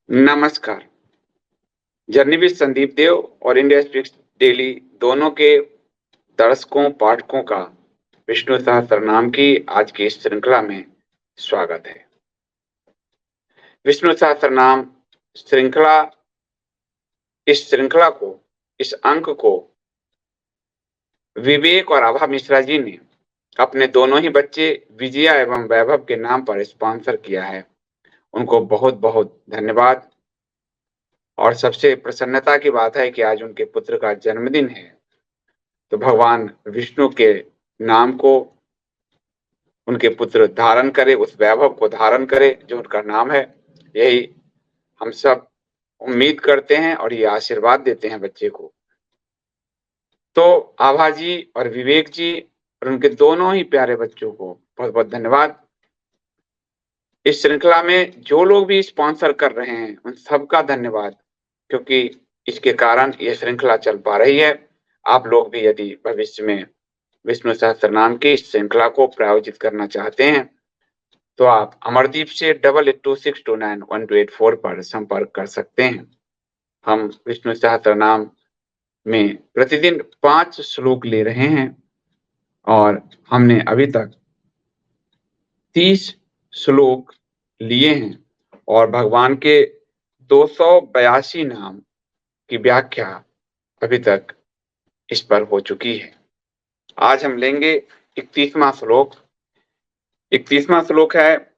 नमस्कार। Journey with Sandeep देव और India speaks daily दोनों के दर्शकों, पाठकों का विष्णु सहस्त्रनाम की आज की इस श्रृंखला में स्वागत है। विष्णु सहस्त्रनाम श्रृंखला इस अंक को विवेक और आभा मिश्रा जी ने अपने दोनों ही बच्चे विजया एवं वैभव के नाम पर स्पॉन्सर किया है। उनको बहुत-बहुत धन्यवाद। और सबसे प्रसन्नता की बात है कि आज उनके पुत्र का जन्मदिन है, तो भगवान विष्णु के नाम को उनके पुत्र धारण करे, उस वैभव को धारण करे जो उनका नाम है। यही हम सब उम्मीद करते हैं और ये आशीर्वाद देते हैं बच्चे को। तो आभा जी और विवेक जी और उनके दोनों ही प्यारे बच्चों को बहुत-बहुत धन्यवाद। इस श्रृंखला में जो लोग भी स्पॉन्सर कर रहे हैं उन सबका धन्यवाद, क्योंकि इसके कारण ये श्रृंखला चल पा रही है। आप लोग भी यदि भविष्य में विष्णु सहस्त्रनाम की इस श्रृंखला को प्रायोजित करना चाहते हैं तो आप अमरदीप से 8826291284 पर संपर्क कर सकते हैं। हम विष्णु सहस्त्रनाम में प्रतिदिन 5 श्लोक ले रहे हैं और हमने अभी तक 30 श्लोक लिए हैं और भगवान के 282 नाम की व्याख्या अभी तक इस पर हो चुकी है। आज हम लेंगे 31वां श्लोक। 31वां श्लोक है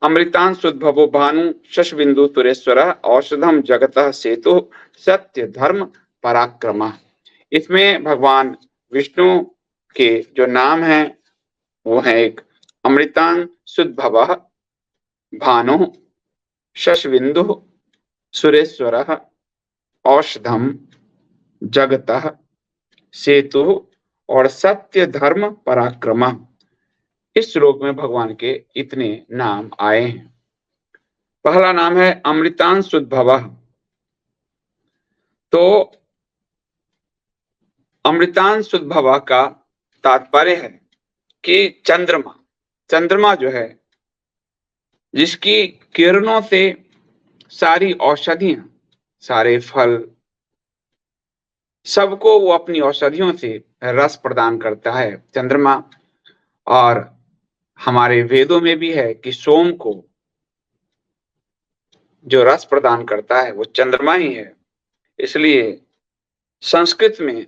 अमृतांशुद्भवो भानु शशबिंदु सुरेश्वर औषधम जगतः सेतु सत्य धर्म पराक्रम। इसमें भगवान विष्णु के जो नाम हैं वो है एक अमृतांशुद्भव भानु शशबिंदु सुरेश्वर औषधम जगतः सेतु और सत्य धर्म पराक्रम। इस श्लोक में भगवान के इतने नाम आए हैं। पहला नाम है अमृतांशुद्भव। तो अमृतांशुद्भव का तात्पर्य है कि चंद्रमा जो है जिसकी किरणों से सारी औषधियां, सारे फल, सबको वो अपनी औषधियों से रस प्रदान करता है चंद्रमा। और हमारे वेदों में भी है कि सोम को जो रस प्रदान करता है वो चंद्रमा ही है। इसलिए संस्कृत में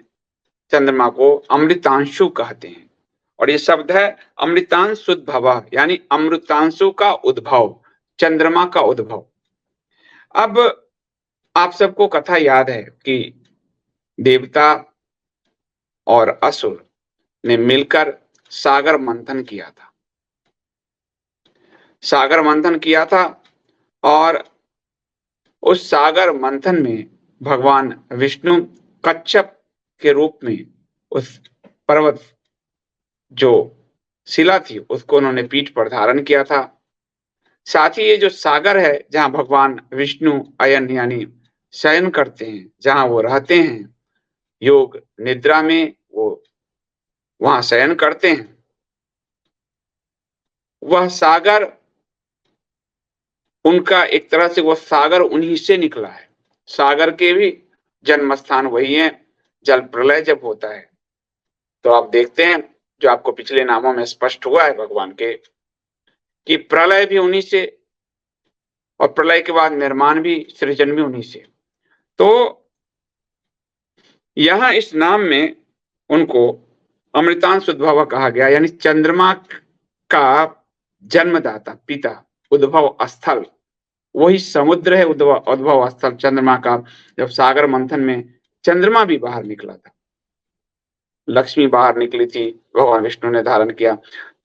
चंद्रमा को अमृतांशु कहते हैं और ये शब्द है अमृतांशुद्भव, यानी अमृतांशु का उद्भव, चंद्रमा का उद्भव। अब आप सबको कथा याद है कि देवता और असुर ने मिलकर सागर मंथन किया था और उस सागर मंथन में भगवान विष्णु कच्छप के रूप में उस पर्वत जो शिला थी उसको उन्होंने पीठ पर धारण किया था। साथ ही ये जो सागर है जहां भगवान विष्णु अयन यानी शयन करते हैं, जहां वो रहते हैं, योग निद्रा में वो वहां शयन करते हैं, वह सागर उनका एक तरह से वो सागर उन्हीं से निकला है। सागर के भी जन्म स्थान वही है। जल प्रलय जब होता है तो आप देखते हैं, जो आपको पिछले नामों में स्पष्ट हुआ है भगवान के, कि प्रलय भी उन्हीं से और प्रलय के बाद निर्माण भी, सृजन भी उन्हीं से। तो यहां इस नाम में उनको अमृतांशुद्भव कहा गया, यानी चंद्रमा का जन्मदाता, पिता, उद्भव स्थल वही समुद्र है। उद्भव स्थल चंद्रमा का। जब सागर मंथन में चंद्रमा भी बाहर निकला था, लक्ष्मी बाहर निकली थी, भगवान विष्णु ने धारण किया,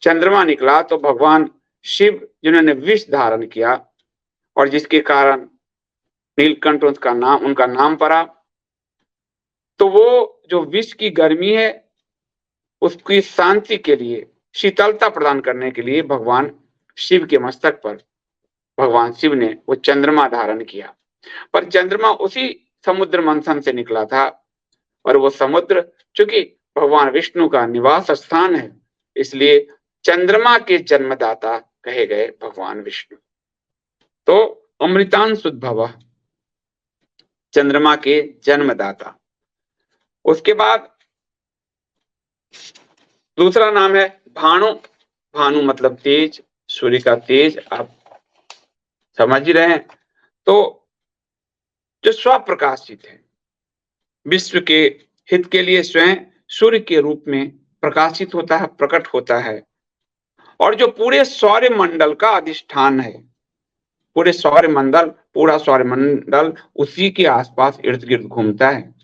चंद्रमा निकला तो भगवान शिव जिन्होंने विष धारण किया और जिसके कारण नीलकंठ उनका नाम पड़ा। तो वो जो विष की गर्मी है उसकी शांति के लिए, शीतलता प्रदान करने के लिए भगवान शिव के मस्तक पर भगवान शिव ने वो चंद्रमा धारण किया। पर चंद्रमा उसी समुद्र मंथन से निकला था और वो समुद्र चूंकि भगवान विष्णु का निवास स्थान है, इसलिए चंद्रमा के जन्मदाता कहे गए भगवान विष्णु। तो अमृतांशुद्भव, चंद्रमा के जन्मदाता। उसके बाद दूसरा नाम है भानु। भानु मतलब तेज, सूर्य का तेज, आप समझ ही रहे हैं। तो जो स्वप्रकाशित है, विश्व के हित के लिए स्वयं सूर्य के रूप में प्रकाशित होता है, प्रकट होता है, और जो पूरे सौर मंडल का अधिष्ठान है। पूरे सौर मंडल, पूरा सौर मंडल उसी के आसपास इर्द गिर्द घूमता है।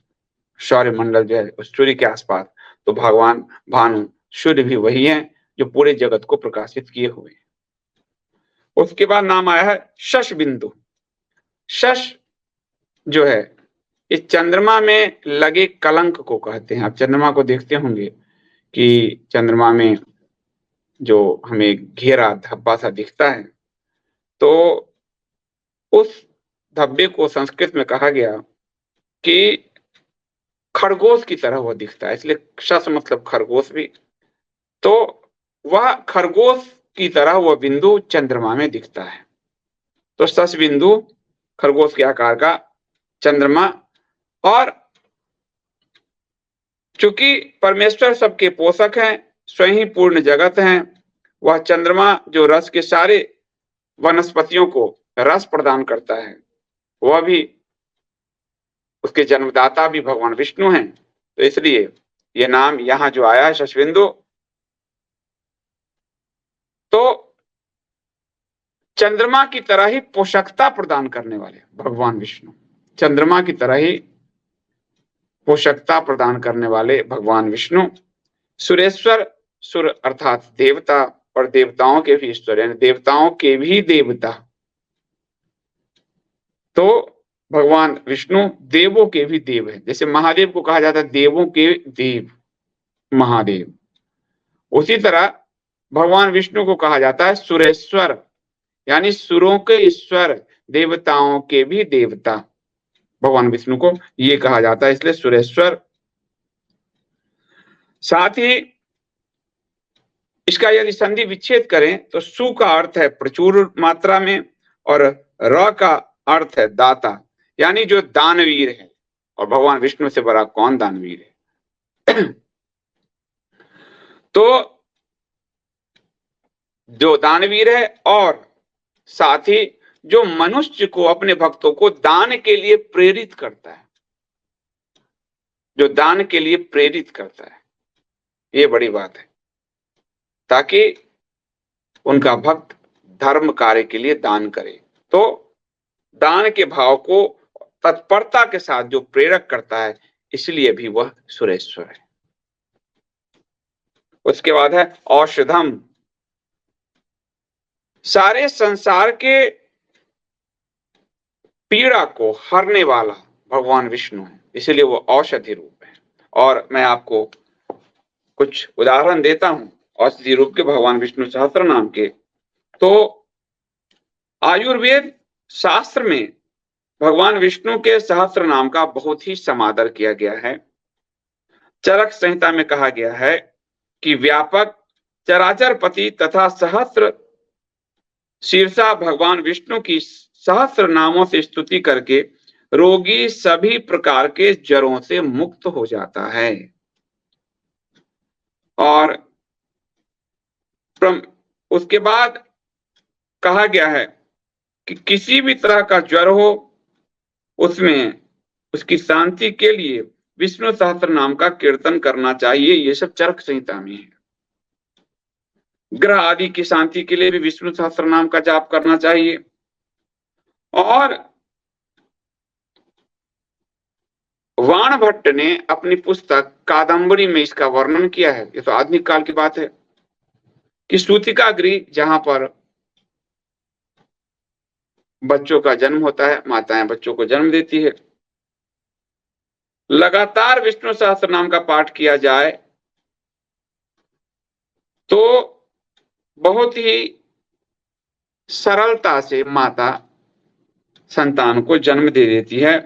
सौर मंडल जो है उस सूर्य के आसपास, तो भगवान भानु सूर्य भी वही है जो पूरे जगत को प्रकाशित किए हुए हैं। उसके बाद नाम आया है शश बिंदु। शश जो है इस चंद्रमा में लगे कलंक को कहते हैं। आप चंद्रमा को देखते होंगे कि चंद्रमा में जो हमें घेरा धब्बा सा दिखता है, तो उस धब्बे को संस्कृत में कहा गया कि खरगोश की तरह वह दिखता है, इसलिए शश मतलब खरगोश भी। तो वह खरगोश की तरह वह बिंदु चंद्रमा में दिखता है। तो शश बिंदु, खरगोश के आकार का चंद्रमा, और चूंकि परमेश्वर सबके पोषक हैं, स्वयं ही पूर्ण जगत हैं, वह चंद्रमा जो रस के सारे वनस्पतियों को रस प्रदान करता है, वह भी, उसके जन्मदाता भी भगवान विष्णु हैं। तो इसलिए यह नाम यहां जो आया है शशबिंदु, तो चंद्रमा की तरह ही पोषकता प्रदान करने वाले भगवान विष्णु, चंद्रमा की तरह ही पोषकता प्रदान करने वाले भगवान विष्णु। सुरेश्वर, सुर अर्थात देवता, और देवताओं के भी ईश्वर, यानी देवताओं के भी देवता। तो भगवान विष्णु देवों के भी देव है। जैसे महादेव को कहा जाता है देवों के देव, महादेव, उसी तरह भगवान विष्णु को कहा जाता है सुरेश्वर, यानी सुरों के ईश्वर, देवताओं के भी देवता। भगवान विष्णु को ये कहा जाता है, इसलिए सुरेश्वर। साथ ही इसका यदि संधि विच्छेद करें तो सु का अर्थ है प्रचुर मात्रा में, और र का अर्थ है दाता, यानी जो दानवीर है। और भगवान विष्णु से बड़ा कौन दानवीर है। तो जो दानवीर है, और साथ ही जो मनुष्य को, अपने भक्तों को दान के लिए प्रेरित करता है, जो दान के लिए प्रेरित करता है, ये बड़ी बात है, ताकि उनका भक्त धर्म कार्य के लिए दान करे। तो दान के भाव को तत्परता के साथ जो प्रेरक करता है, इसलिए भी वह सुरेश्वर है। उसके बाद है औषधम। सारे संसार के पीड़ा को हरने वाला भगवान विष्णु है, इसलिए वो औषधि रूप है। और मैं आपको कुछ उदाहरण देता हूं औषधि रूप के भगवान विष्णु सहस्त्र नाम के। तो आयुर्वेद शास्त्र में भगवान विष्णु के सहस्त्र नाम का बहुत ही समादर किया गया है। चरक संहिता में कहा गया है कि व्यापक चराचर पति तथा सहस्त्र शीर्षा भगवान विष्णु की सहस्त्र नामों से स्तुति करके रोगी सभी प्रकार के जरों से मुक्त हो जाता है। और उसके बाद कहा गया है कि किसी भी तरह का ज्वर हो, उसमें उसकी शांति के लिए विष्णु सहस्त्र नाम का कीर्तन करना चाहिए। ये सब चरक संहिता में है। ग्रह आदि की शांति के लिए भी विष्णु सहस्त्र नाम का जाप करना चाहिए। और वाण भट्ट ने अपनी पुस्तक कादंबरी में इसका वर्णन किया है। ये तो आधुनिक काल की बात है कि सूतिका गृह, जहां पर बच्चों का जन्म होता है, माताएं बच्चों को जन्म देती है, लगातार विष्णु सहस्त्र नाम का पाठ किया जाए तो बहुत ही सरलता से माता संतान को जन्म दे देती है,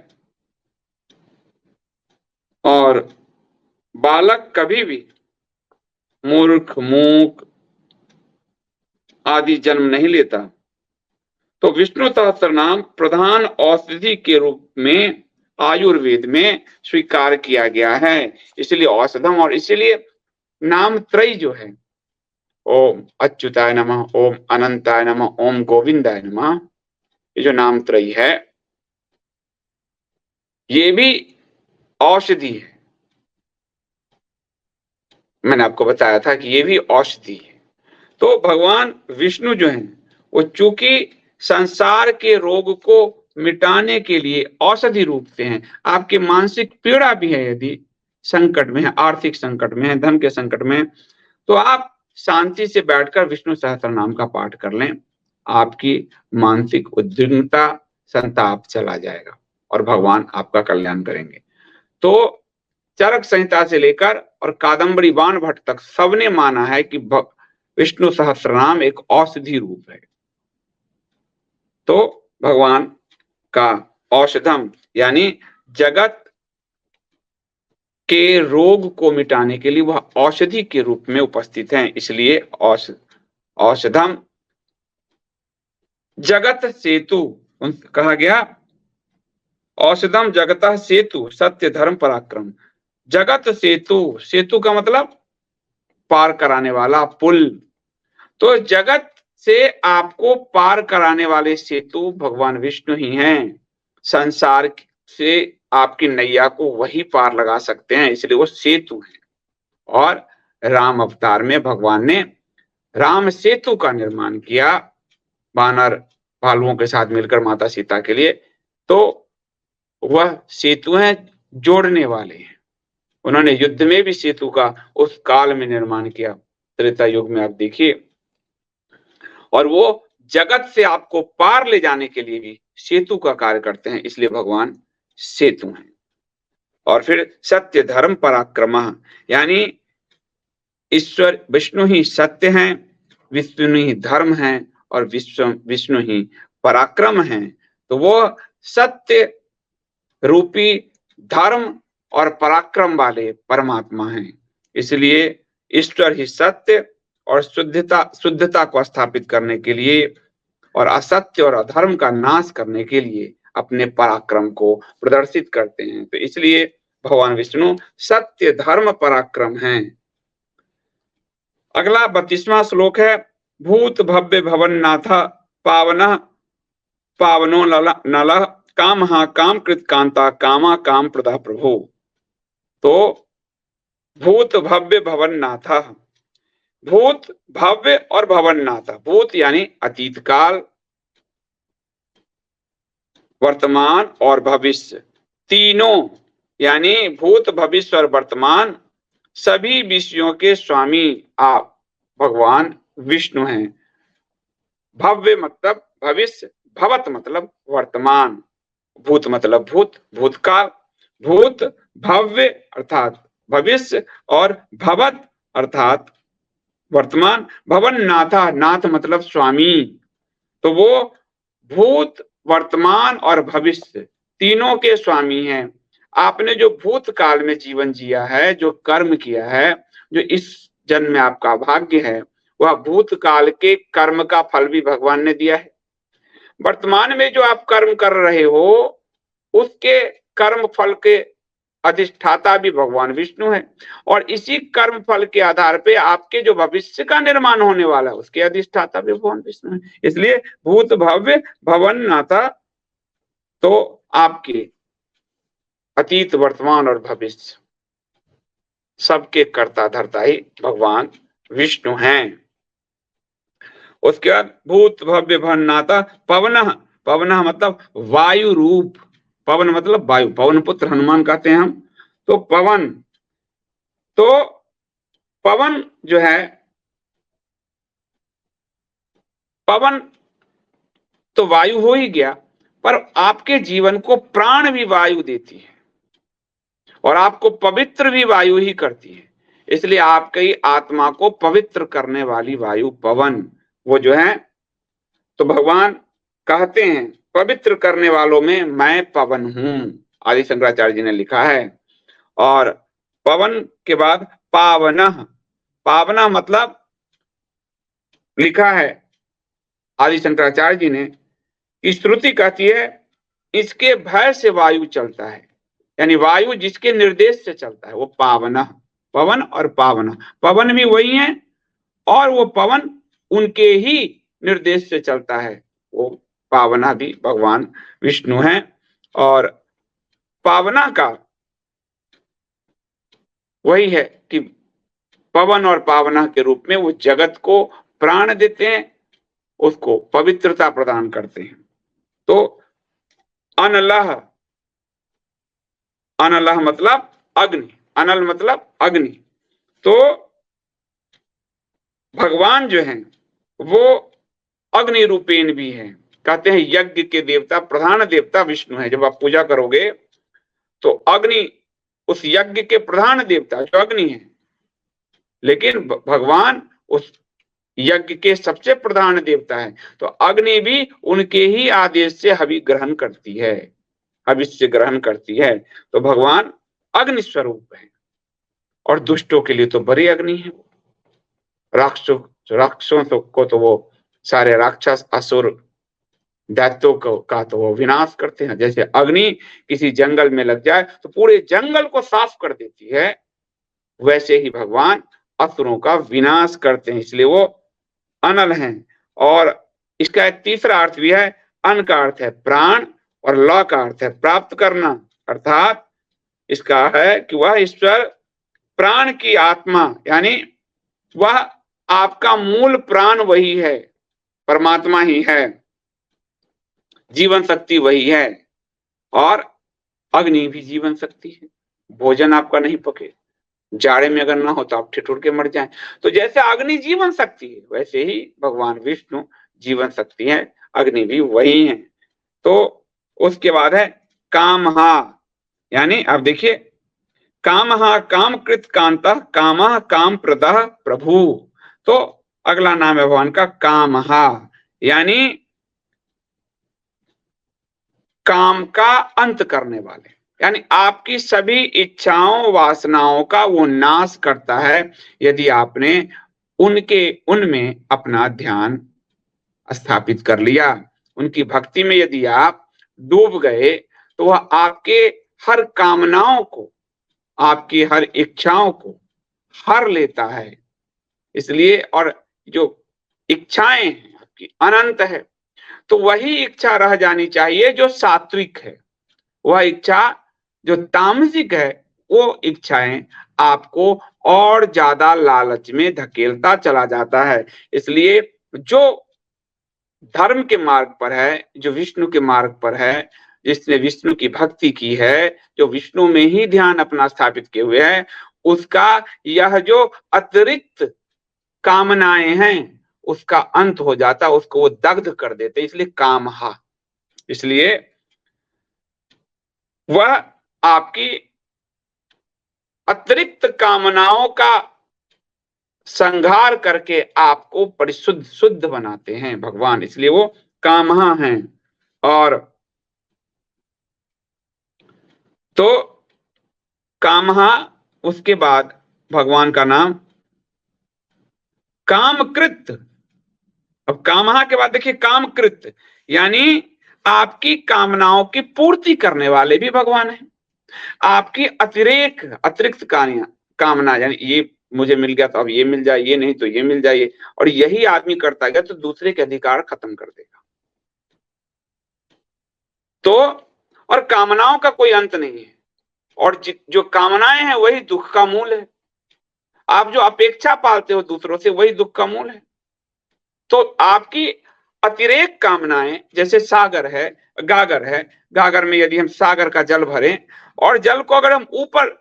और बालक कभी भी मूर्ख, मूक आदि जन्म नहीं लेता। तो विष्णु सहस्त्र नाम प्रधान औषधि के रूप में आयुर्वेद में स्वीकार किया गया है, इसलिए औषधम। और इसलिए नाम त्रयी जो है, ओम अच्युताय नमः, ओम अनंताय नमः, ओम गोविंदाय नमः, ये जो नाम त्रयी है ये भी औषधि है। मैंने आपको बताया था कि ये भी औषधि है। तो भगवान विष्णु जो हैं वो चूंकि संसार के रोग को मिटाने के लिए औषधि रूप से हैं। आपकी मानसिक पीड़ा भी है, यदि संकट में है, आर्थिक संकट में है, धन के संकट में है, तो आप शांति से बैठकर विष्णु सहस्त्र नाम का पाठ कर लें, आपकी मानसिक उद्विग्नता, संताप चला जाएगा और भगवान आपका कल्याण करेंगे। तो चरक संहिता से लेकर और कादम्बरी बाण भट्ट तक सबने माना है कि विष्णु सहस्त्रनाम एक औषधि रूप है। तो भगवान का औषधम यानी जगत के रोग को मिटाने के लिए वह औषधि के रूप में उपस्थित हैं, इसलिए औषधम जगत सेतु कहा गया। औषधम जगतः सेतु सत्य धर्म पराक्रम। जगत सेतु, सेतु का मतलब पार कराने वाला, पुल। तो जगत से आपको पार कराने वाले सेतु भगवान विष्णु ही हैं। संसार से आपकी नैया को वही पार लगा सकते हैं, इसलिए वो सेतु है। और राम अवतार में भगवान ने राम सेतु का निर्माण किया वानर भालुओं के साथ मिलकर माता सीता के लिए। तो वह सेतु है जोड़ने वाले हैं। उन्होंने युद्ध में भी सेतु का उस काल में निर्माण किया, त्रेता युग में आप देखिए। और वो जगत से आपको पार ले जाने के लिए भी सेतु का कार्य करते हैं, इसलिए भगवान सेतु हैं। और फिर सत्य धर्म पराक्रम, यानी ईश्वर विष्णु ही सत्य हैं, विष्णु ही धर्म हैं और विष्णु ही पराक्रम हैं। तो वो सत्य रूपी धर्म और पराक्रम वाले परमात्मा हैं, इसलिए ईश्वर ही सत्य और शुद्धता को स्थापित करने के लिए और असत्य और अधर्म का नाश करने के लिए अपने पराक्रम को प्रदर्शित करते हैं। तो इसलिए भगवान विष्णु सत्य धर्म पराक्रम हैं। अगला 32वां श्लोक है, भूत भव्य भवन्नाथ पावन पावनो नल काम काम कृत कांता कामा काम प्रदा प्रभु। तो भूत भव्य भवन्नाथ, भूत भव्य और भवन्नाथ, भूत यानी अतीत काल, वर्तमान और भविष्य, तीनों यानी भूत भविष्य और वर्तमान सभी विषयों के स्वामी आप भगवान विष्णु हैं। भव्य मतलब भविष्य, भवत मतलब वर्तमान, भूत मतलब भूतकाल, भूत भव्य अर्थात भविष्य और भवत अर्थात वर्तमान, भवन नाथा, नाथ मतलब स्वामी। तो वो भूत वर्तमान और भविष्य तीनों के स्वामी हैं। आपने जो भूतकाल में जीवन जिया है, जो कर्म किया है, जो इस जन्म में आपका भाग्य है, वह भूतकाल के कर्म का फल भी भगवान ने दिया है। वर्तमान में जो आप कर्म कर रहे हो उसके कर्म फल के अधिष्ठाता भी भगवान विष्णु है, और इसी कर्म फल के आधार पे आपके जो भविष्य का निर्माण होने वाला है उसके अधिष्ठाता भी भगवान विष्णु है। इसलिए भूत भव्य भवन नाथा, तो आपके अतीत वर्तमान और भविष्य सबके कर्ता धर्ता ही भगवान विष्णु हैं। उसके बाद भूत भव्य भवन्नाथा पवन, पवन मतलब वायु रूप, पवन मतलब वायु, पवन पुत्र हनुमान कहते हैं हम। तो पवन, तो पवन जो है, पवन तो वायु हो ही गया, पर आपके जीवन को प्राण भी वायु देती है और आपको पवित्र भी वायु ही करती है। इसलिए आपकी आत्मा को पवित्र करने वाली वायु पवन वो जो है, तो भगवान कहते हैं पवित्र करने वालों में मैं पवन हूं, आदि शंकराचार्य जी ने लिखा है। और पवन के बाद पावना, पावना मतलब लिखा है आदि शंकराचार्य जी ने कि श्रुति कहती है इसके भय से वायु चलता है, यानी वायु जिसके निर्देश से चलता है वो पावन, पवन और पावन, पवन भी वही है और वो पवन उनके ही निर्देश से चलता है, वो पावना भी भगवान विष्णु है। और पावना का वही है कि पवन और पावना के रूप में वो जगत को प्राण देते हैं, उसको पवित्रता प्रदान करते हैं। तो अनलह, अनलह मतलब अग्नि, अनल मतलब अग्नि। तो भगवान जो हैं वो अग्नि रूपेण भी है। कहते हैं यज्ञ के देवता, प्रधान देवता विष्णु है। जब आप पूजा करोगे तो अग्नि, उस यज्ञ के प्रधान देवता जो अग्नि है, लेकिन भगवान उस यज्ञ के सबसे प्रधान देवता है। तो अग्नि भी उनके ही आदेश से हवि ग्रहण करती है, हविष्य ग्रहण करती है। तो भगवान अग्नि स्वरूप है। और दुष्टों के लिए तो बड़ी अग्नि है। राक्षसों को तो वो सारे राक्षस असुर दैत्यों का तो वो विनाश करते हैं। जैसे अग्नि किसी जंगल में लग जाए तो पूरे जंगल को साफ कर देती है, वैसे ही भगवान असुरों का विनाश करते हैं, इसलिए वो अनल हैं। और इसका एक तीसरा अर्थ भी है। अन का अर्थ है प्राण और ल का अर्थ है प्राप्त करना, अर्थात इसका है कि वह ईश्वर प्राण की आत्मा, यानी वह आपका मूल प्राण वही है, परमात्मा ही है, जीवन शक्ति वही है। और अग्नि भी जीवन शक्ति है। भोजन आपका नहीं पके, जाड़े में अगर ना हो तो आप ठिठुर के मर जाएं। तो जैसे अग्नि जीवन शक्ति है, वैसे ही भगवान विष्णु जीवन शक्ति है, अग्नि भी वही है। तो उसके बाद है कामहा, यानी अब देखिए कामहा काम कृत कांतः कामः काम प्रदः प्रभु। तो अगला नाम है भगवान का कामहा, यानी काम का अंत करने वाले, यानी आपकी सभी इच्छाओं वासनाओं का वो नाश करता है यदि आपने उनमें अपना ध्यान स्थापित कर लिया। उनकी भक्ति में यदि आप डूब गए तो वह आपके हर कामनाओं को, आपकी हर इच्छाओं को हर लेता है। इसलिए और जो इच्छाएं हैं आपकी अनंत है, तो वही इच्छा रह जानी चाहिए जो सात्विक है। वह इच्छा जो तामसिक है, वो इच्छाएं आपको और ज्यादा लालच में धकेलता चला जाता है। इसलिए जो धर्म के मार्ग पर है, जो विष्णु के मार्ग पर है, जिसने विष्णु की भक्ति की है, जो विष्णु में ही ध्यान अपना स्थापित किए हुए है, उसका यह जो अतिरिक्त कामनाएं हैं उसका अंत हो जाता, उसको वो दग्ध कर देते, इसलिए कामहा। इसलिए वह आपकी अतिरिक्त कामनाओं का संहार करके आपको परिशुद्ध शुद्ध बनाते हैं भगवान, इसलिए वो कामहा हैं। और तो कामहा, उसके बाद भगवान का नाम कामकृत। अब कामहा के बाद देखिए कामकृत, यानी आपकी कामनाओं की पूर्ति करने वाले भी भगवान हैं। आपकी अतिरिक्त कामना, यानी ये मुझे मिल गया तो अब ये मिल जाए, ये नहीं तो ये मिल जाए, और यही आदमी करता गया तो दूसरे के अधिकार खत्म कर देगा। तो और कामनाओं का कोई अंत नहीं है, और जो कामनाएं हैं वही दुख का मूल है। आप जो अपेक्षा पालते हो दूसरों से, वही दुख का मूल है। तो आपकी अतिरेक कामनाएं, जैसे सागर है, गागर है, गागर में यदि हम सागर का जल भरें और जल को अगर हम ऊपर,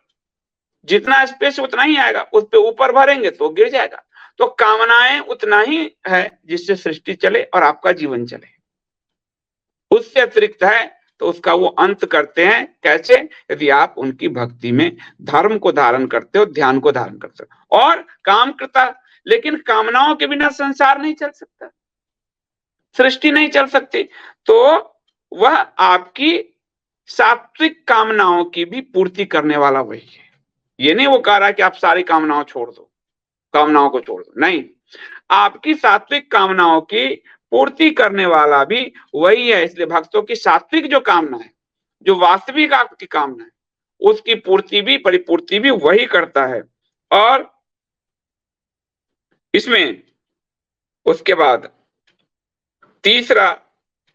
जितना स्पेस उतना ही आएगा, उस पे ऊपर भरेंगे तो गिर जाएगा। तो कामनाएं उतना ही है जिससे सृष्टि चले और आपका जीवन चले। उससे अतिरिक्त है तो उसका वो अंत करते हैं। कैसे? यदि आप उनकी भक्ति में धर्म को धारण करते हो, ध्यान को धारण करते हो और काम करता। लेकिन कामनाओं के बिना संसार नहीं चल सकता, सृष्टि नहीं चल सकती। तो वह आपकी सात्विक कामनाओं की भी पूर्ति करने वाला वही है। ये नहीं वो कह रहा है कि आप सारी कामनाओं छोड़ दो, कामनाओं को छोड़ दो, नहीं, आपकी सात्विक कामनाओं की पूर्ति करने वाला भी वही है। इसलिए भक्तों की सात्विक जो कामना है, जो वास्तविक आपकी कामना है, उसकी पूर्ति भी, परिपूर्ति भी वही करता है। और इसमें उसके बाद तीसरा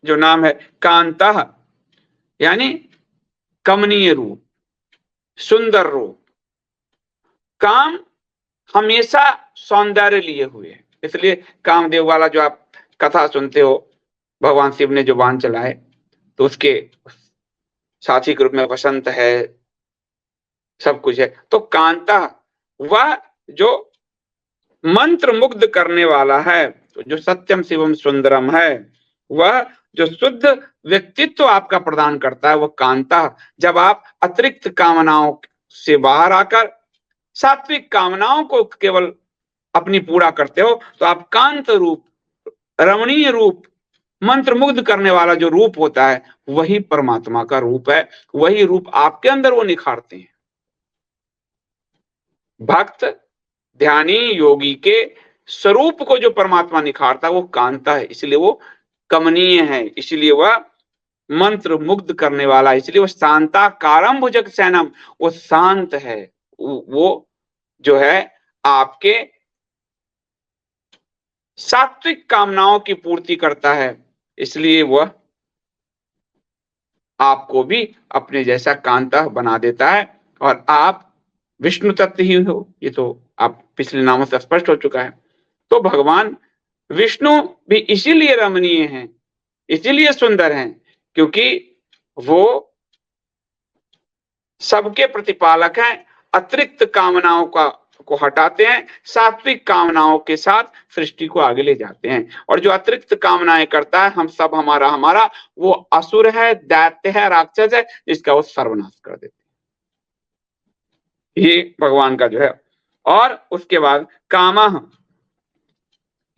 जो नाम है कांतः, यानी कमनीय रूप, सुंदर रूप। काम हमेशा सौंदर्य लिए हुए है, इसलिए कामदेव वाला जो आप कथा सुनते हो, भगवान शिव ने जो बाण चलाए तो उसके साथी के रूप में वसंत है, सब कुछ है। तो कांता वह जो मंत्र मुग्ध करने वाला है, जो सत्यम शिवम सुंदरम है, वह जो शुद्ध व्यक्तित्व आपका प्रदान करता है, वह कांता। जब आप अतिरिक्त कामनाओं से बाहर आकर सात्विक कामनाओं को केवल अपनी पूरा करते हो, तो आप कांत रूप, रमणीय रूप, मंत्र मुग्ध करने वाला जो रूप होता है, वही परमात्मा का रूप है। वही रूप आपके अंदर वो निखारते हैं। भक्त ध्यानी योगी के स्वरूप को जो परमात्मा निखारता है, वो कांता है, इसलिए वो कमनीय है, इसलिए वह मंत्र मुग्ध करने वाला, इसलिए वो शांताकारम भुजग सैनम, वो शांत है। वो जो है आपके सात्विक कामनाओं की पूर्ति करता है, इसलिए वह आपको भी अपने जैसा कांता बना देता है। और आप विष्णु तत्व ही हो, ये तो आप पिछले नामों से स्पष्ट हो चुका है। तो भगवान विष्णु भी इसीलिए रमणीय हैं, इसीलिए सुंदर हैं, क्योंकि वो सबके प्रतिपालक हैं, अतिरिक्त कामनाओं को हटाते हैं, सात्विक कामनाओं के साथ सृष्टि को आगे ले जाते हैं। और जो अतिरिक्त कामनाएं करता है, हम सब हमारा हमारा, वो असुर है, दैत्य है, राक्षस है, जिसका वो सर्वनाश कर देते हैं। ये भगवान का जो है। और उसके बाद कामः,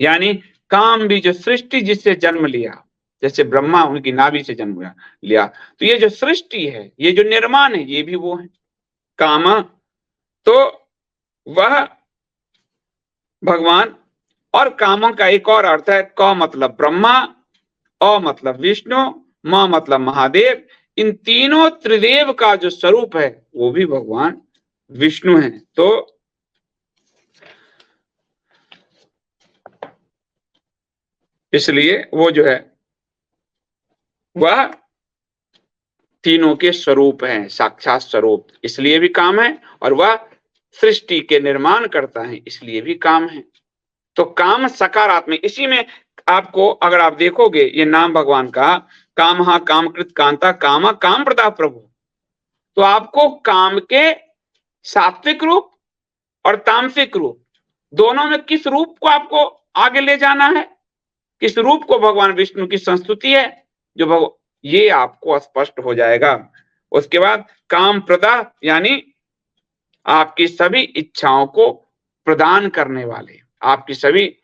यानी काम भी, जो सृष्टि जिससे जन्म लिया, जैसे ब्रह्मा उनकी नाभि से जन्म लिया, तो ये जो सृष्टि है, ये जो निर्माण है, ये भी वो है काम। तो वह भगवान। और कामों का एक और अर्थ है, क मतलब ब्रह्मा, अ मतलब विष्णु, म मतलब महादेव। इन तीनों त्रिदेव का जो स्वरूप है, वो भी भगवान विष्णु है। तो इसलिए वो जो है वह तीनों के स्वरूप हैं, साक्षात स्वरूप, इसलिए भी काम है। और वह सृष्टि के निर्माण करता है, इसलिए भी काम है। तो काम सकारात्मक, इसी में आपको अगर आप देखोगे ये नाम भगवान का, काम, हा कामकृत कांता कामा काम प्रदा प्रभु, तो आपको काम के सात्विक रूप और तामसिक रूप दोनों में किस रूप को आपको आगे ले जाना है, किस रूप को भगवान विष्णु की संस्तुति है, जो ये आपको स्पष्ट हो जाएगा। उसके बाद काम प्रदा, यानी आपकी सभी इच्छाओं को प्रदान करने वाले, आपकी सभी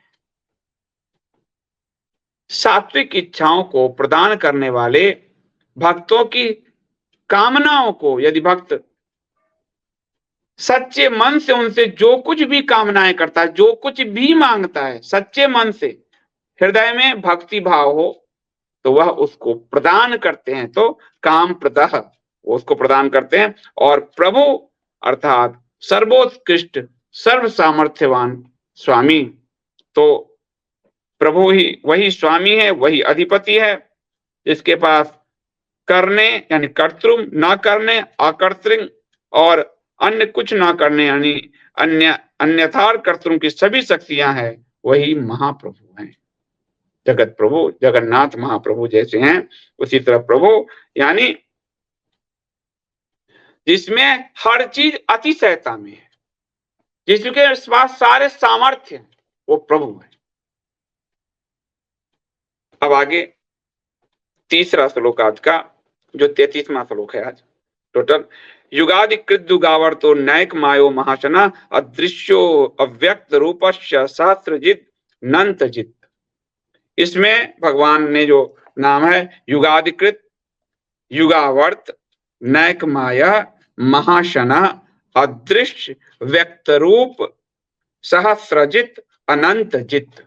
सात्विक इच्छाओं को प्रदान करने वाले, भक्तों की कामनाओं को, यदि भक्त सच्चे मन से उनसे जो कुछ भी कामनाएं करता है, जो कुछ भी मांगता है, सच्चे मन से हृदय में भक्ति भाव हो, तो वह उसको प्रदान करते हैं। तो काम प्रदः, वो उसको प्रदान करते हैं। और प्रभु अर्थात सर्वोत्कृष्ट, सर्व सामर्थ्यवान स्वामी, तो प्रभु ही वही स्वामी है, वही अधिपति है, जिसके पास करने यानी कर्तृ, न करने अकर्तृ, और अन्य कुछ ना करने यानी अन्यथा कर्तृ की सभी शक्तियां हैं, वही महाप्रभु हैं। जगत प्रभु, जगन्नाथ महाप्रभु जैसे हैं, उसी तरह प्रभु, यानी जिसमें हर चीज अतिशयता में है, जिसके पास सारे सामर्थ्य हैं, वो प्रभु है। अब आगे तीसरा श्लोक आज का, जो 33वां श्लोक है आज टोटल। युगादिकृत दुगावर्तो नैक मायो महाशना अदृश्यो अव्यक्त रूपस्य सहस्रजित नंतजित। इसमें भगवान ने जो नाम है युगादिकृत, युगावर्त, नैक माया, महाशना, अदृश्य, व्यक्त रूप, सहस्रजित, अनंतजित,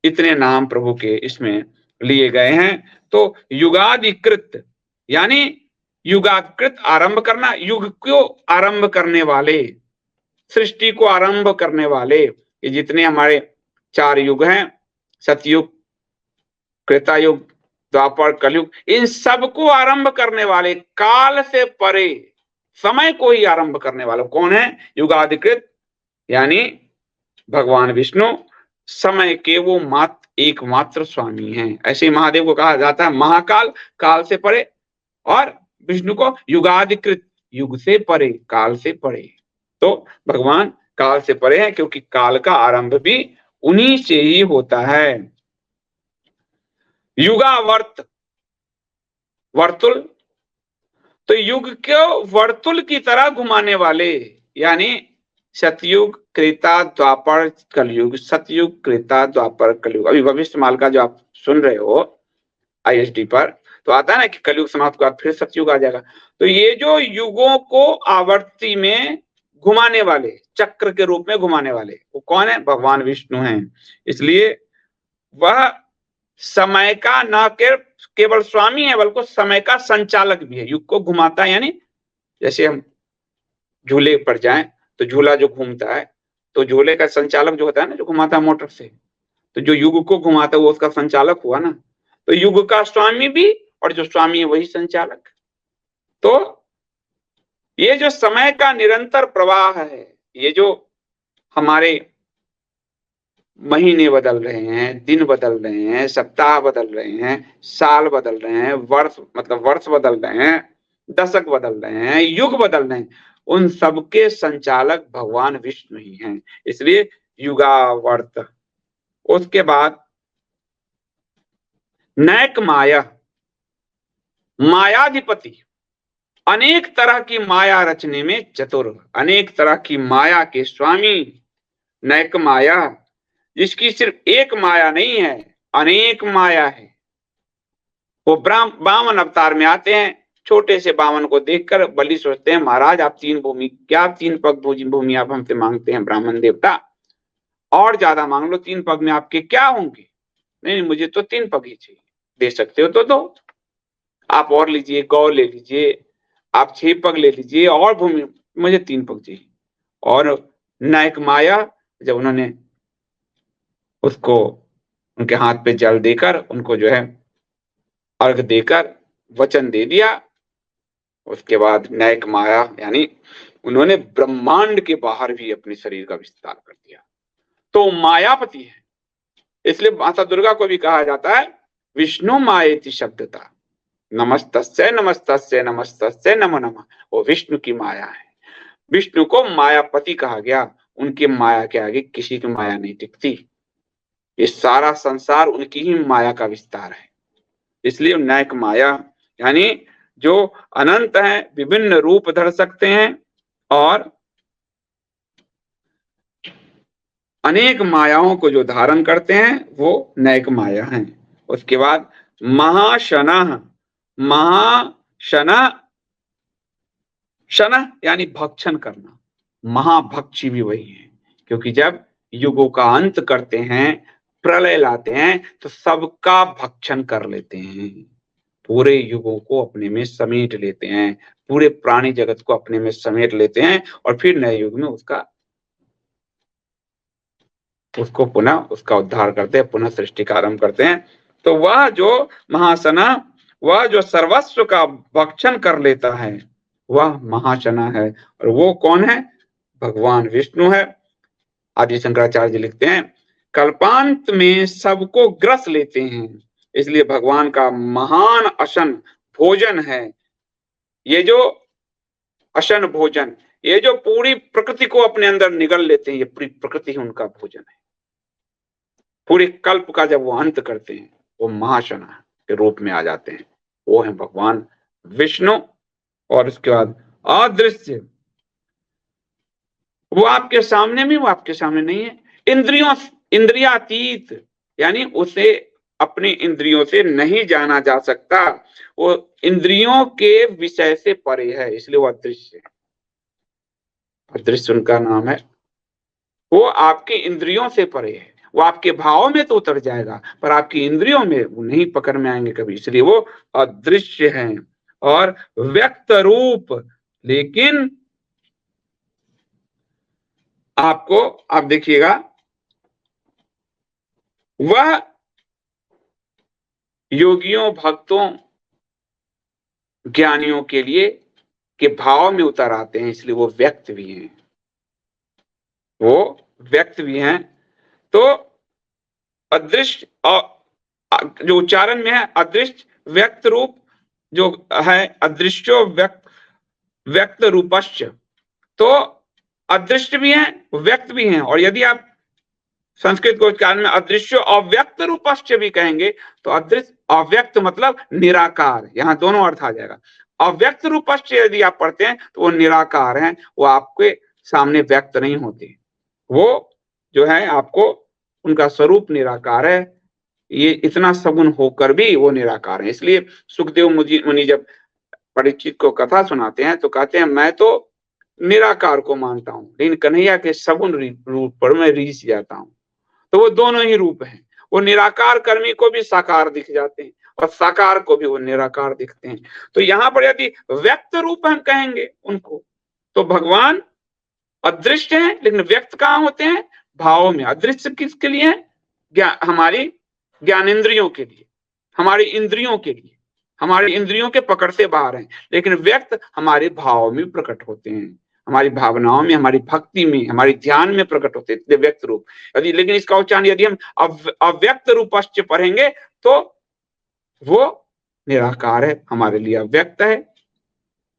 इतने नाम प्रभु के इसमें लिए गए हैं। तो युगादिकृत यानी युगाकृत आरंभ करना, युग को आरंभ करने वाले, सृष्टि को आरंभ करने वाले, ये जितने हमारे 4 युग हैं, सतयुग, त्रेतायुग, द्वापर, कलयुग, इन सबको आरंभ करने वाले, काल से परे समय को ही आरंभ करने वाला कौन है? युगाधिकृत यानी भगवान विष्णु, समय के वो एकमात्र स्वामी हैं। ऐसे महादेव को कहा जाता है महाकाल, काल से परे, और विष्णु को युगाधिकृत, युग से परे, काल से परे। तो भगवान काल से परे हैं क्योंकि काल का आरंभ भी उन्हीं से ही होता है। युगावर्त, वर्तुल, तो युग को वर्तुल की तरह घुमाने वाले, यानी सतयुग, त्रेता, द्वापर, कलयुग, सतयुग, त्रेता, द्वापर, कलयुग। अभी भविष्यकाल का जो आप सुन रहे हो ISD पर, तो आता है ना कि कलयुग समाप्त के बाद फिर सतयुग आ जाएगा। तो ये जो युगों को आवर्ती में घुमाने वाले, चक्र के रूप में घुमाने वाले, वो कौन है? भगवान विष्णु हैं। इसलिए वह समय का न केवल स्वामी है बल्कि समय का संचालक भी है। युग को घुमाता है, यानी जैसे हम झूले पर जाएं तो झूला जो घूमता है, तो झूले का संचालक जो होता है ना, जो घुमाता है मोटर से, तो जो युग को घुमाता है वो उसका संचालक हुआ ना। तो युग का स्वामी भी, और जो स्वामी है वही संचालक। तो ये जो समय का निरंतर प्रवाह है, ये जो हमारे महीने बदल रहे हैं, दिन बदल रहे हैं, सप्ताह बदल रहे हैं, साल बदल रहे हैं, वर्ष मतलब वर्ष बदल रहे हैं, दशक बदल रहे हैं, युग बदल रहे हैं, उन सबके संचालक भगवान विष्णु ही हैं। इसलिए युगावर्त। उसके बाद नैक माया, मायाधिपति, अनेक तरह की माया रचने में चतुर, अनेक तरह की माया के स्वामी, नैक माया, जिसकी सिर्फ एक माया नहीं है, अनेक माया है। वो बामन अवतार में आते हैं, छोटे से बामन को देखकर बलि सोचते हैं, महाराज आप 3 भूमि, क्या 3 पग भूमि आप हमसे मांगते हैं ब्राह्मण देवता, और ज्यादा मांग लो, 3 पग में आपके क्या होंगे? नहीं, मुझे तो 3 पग ही चाहिए। दे सकते हो तो दो, आप और लीजिए, गौ ले लीजिए, आप 6 पग ले लीजिए, और भूमि, मुझे 3 पग चाहिए। और नायक माया जब उन्होंने उसको उनके हाथ पे जल देकर, उनको जो है अर्घ देकर वचन दे दिया, उसके बाद नायक माया यानी उन्होंने ब्रह्मांड के बाहर भी अपने शरीर का विस्तार कर दिया। तो मायापति है। इसलिए माता दुर्गा को भी कहा जाता है विष्णु मायेति शब्दता, नमस्तस्य नमस्तस्य नमस्तस्य नमो नमः। वो विष्णु की माया है। विष्णु को मायापति कहा गया। उनकी माया के आगे किसी की माया नहीं टिकती। ये सारा संसार उनकी ही माया का विस्तार है। इसलिए नायक माया यानी जो अनंत है, विभिन्न रूप धर सकते हैं और अनेक मायाओं को जो धारण करते हैं वो नायक माया हैं। उसके बाद महाशना, महाशना, शना यानी भक्षण करना, महाभक्षी भी वही है, क्योंकि जब युगों का अंत करते हैं, प्रलय लाते हैं, तो सबका भक्षण कर लेते हैं, पूरे युगों को अपने में समेट लेते हैं, पूरे प्राणी जगत को अपने में समेट लेते हैं, और फिर नए युग में उसको पुनः उसका उद्धार करते हैं, पुनः सृष्टि का आरंभ करते हैं। तो वह जो महाशना, वह जो सर्वस्व का भक्षण कर लेता है, वह महाशना है। और वो कौन है? भगवान विष्णु है। आदि शंकराचार्य जी लिखते हैं कल्पांत में सबको ग्रस लेते हैं, इसलिए भगवान का महान अशन भोजन है। ये जो अशन भोजन, ये जो पूरी प्रकृति को अपने अंदर निगल लेते हैं, ये पूरी प्रकृति ही उनका भोजन है। पूरे कल्प का जब वो अंत करते हैं, वो महाशना के रूप में आ जाते हैं, वो है भगवान विष्णु। और उसके बाद अदृश्य, वो आपके सामने में, वो आपके सामने नहीं है। इंद्रियातीत यानी उसे अपनी इंद्रियों से नहीं जाना जा सकता, वो इंद्रियों के विषय से परे है, इसलिए वो अदृश्य है। अदृश्य उनका नाम है। वो आपकी इंद्रियों से परे है, वो आपके भाव में तो उतर जाएगा पर आपकी इंद्रियों में वो नहीं पकड़ में आएंगे कभी, इसलिए वो अदृश्य हैं और व्यक्त रूप। लेकिन आपको आप देखिएगा वह योगियों, भक्तों, ज्ञानियों के लिए के भाव में उतर आते हैं, इसलिए वो व्यक्त भी हैं, वो व्यक्त भी हैं। तो अदृश्य और जो उच्चारण में है अदृश्य व्यक्त रूप जो है, अदृश्यो व्यक्त रूपश्च, तो अदृश्य भी है व्यक्त भी है। और यदि आप संस्कृत को उच्चारण में अदृश्य अव्यक्त रूपश्च भी कहेंगे तो अदृश्य अव्यक्त मतलब निराकार, यहाँ दोनों अर्थ आ जाएगा। अव्यक्त रूपश्च यदि आप पढ़ते हैं तो वो निराकार हैं, वो आपके सामने व्यक्त नहीं होते, वो जो है आपको उनका स्वरूप निराकार है। ये इतना सगुण होकर भी वो निराकार है। इसलिए सुखदेव मुनि जब परीक्षित को कथा सुनाते हैं तो कहते हैं मैं तो निराकार को मानता हूं, लेकिन कन्हैया के सगुण रूप पर मैं रीस जाता हूं। तो वो दोनों ही रूप हैं, वो निराकार कर्मी को भी साकार दिख जाते हैं और साकार को भी वो निराकार दिखते हैं। तो यहाँ पर यदि व्यक्त रूप हम कहेंगे उनको तो भगवान अदृश्य हैं, लेकिन व्यक्त कहाँ होते हैं? भावों में। अदृश्य किसके लिए है? हमारी ज्ञानेंद्रियों के लिए, हमारी इंद्रियों के लिए, हमारी इंद्रियों के पकड़ से बाहर हैं, लेकिन व्यक्त हमारे भाव में प्रकट होते हैं, हमारी भावनाओं में, हमारी भक्ति में, हमारे ध्यान में प्रकट होते हैं व्यक्त रूप। यदि लेकिन इसका उच्चारण यदि हम अव्यक्त रूपश्च पढ़ेंगे तो वो निराकार है, हमारे लिए अव्यक्त है,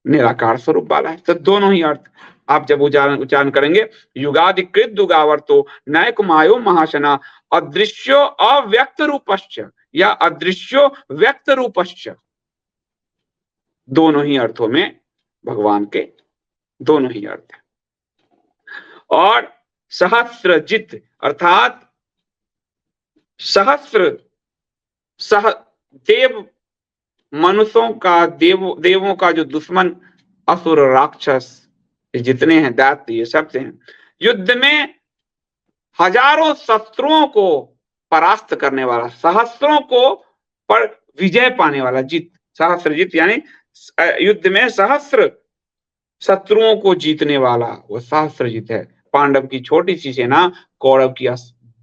निराकार स्वरूप वाला है। तो दोनों ही अर्थ आप जब उच्चारण करेंगे, युगाधिकृत दुगावर्तो नैक मायो महाशना अदृश्यो अव्यक्त रूपश्च या अदृश्यो व्यक्त रूपश्च, दोनों ही अर्थों में भगवान के दोनों ही अर्थ है। और सहस्रजित अर्थात सहस्र देव मनुष्यों का, देवों का जो दुश्मन असुर राक्षस जितने हैं, दैत्य, ये सब हैं, युद्ध में हजारों शत्रुओं को परास्त करने वाला, सहस्रों को पर विजय पाने वाला, जीत, सहस्रजित यानी युद्ध में सहस्र शत्रुओं को जीतने वाला वो सहस्रजित है। पांडव की छोटी सी सेना, कौरव की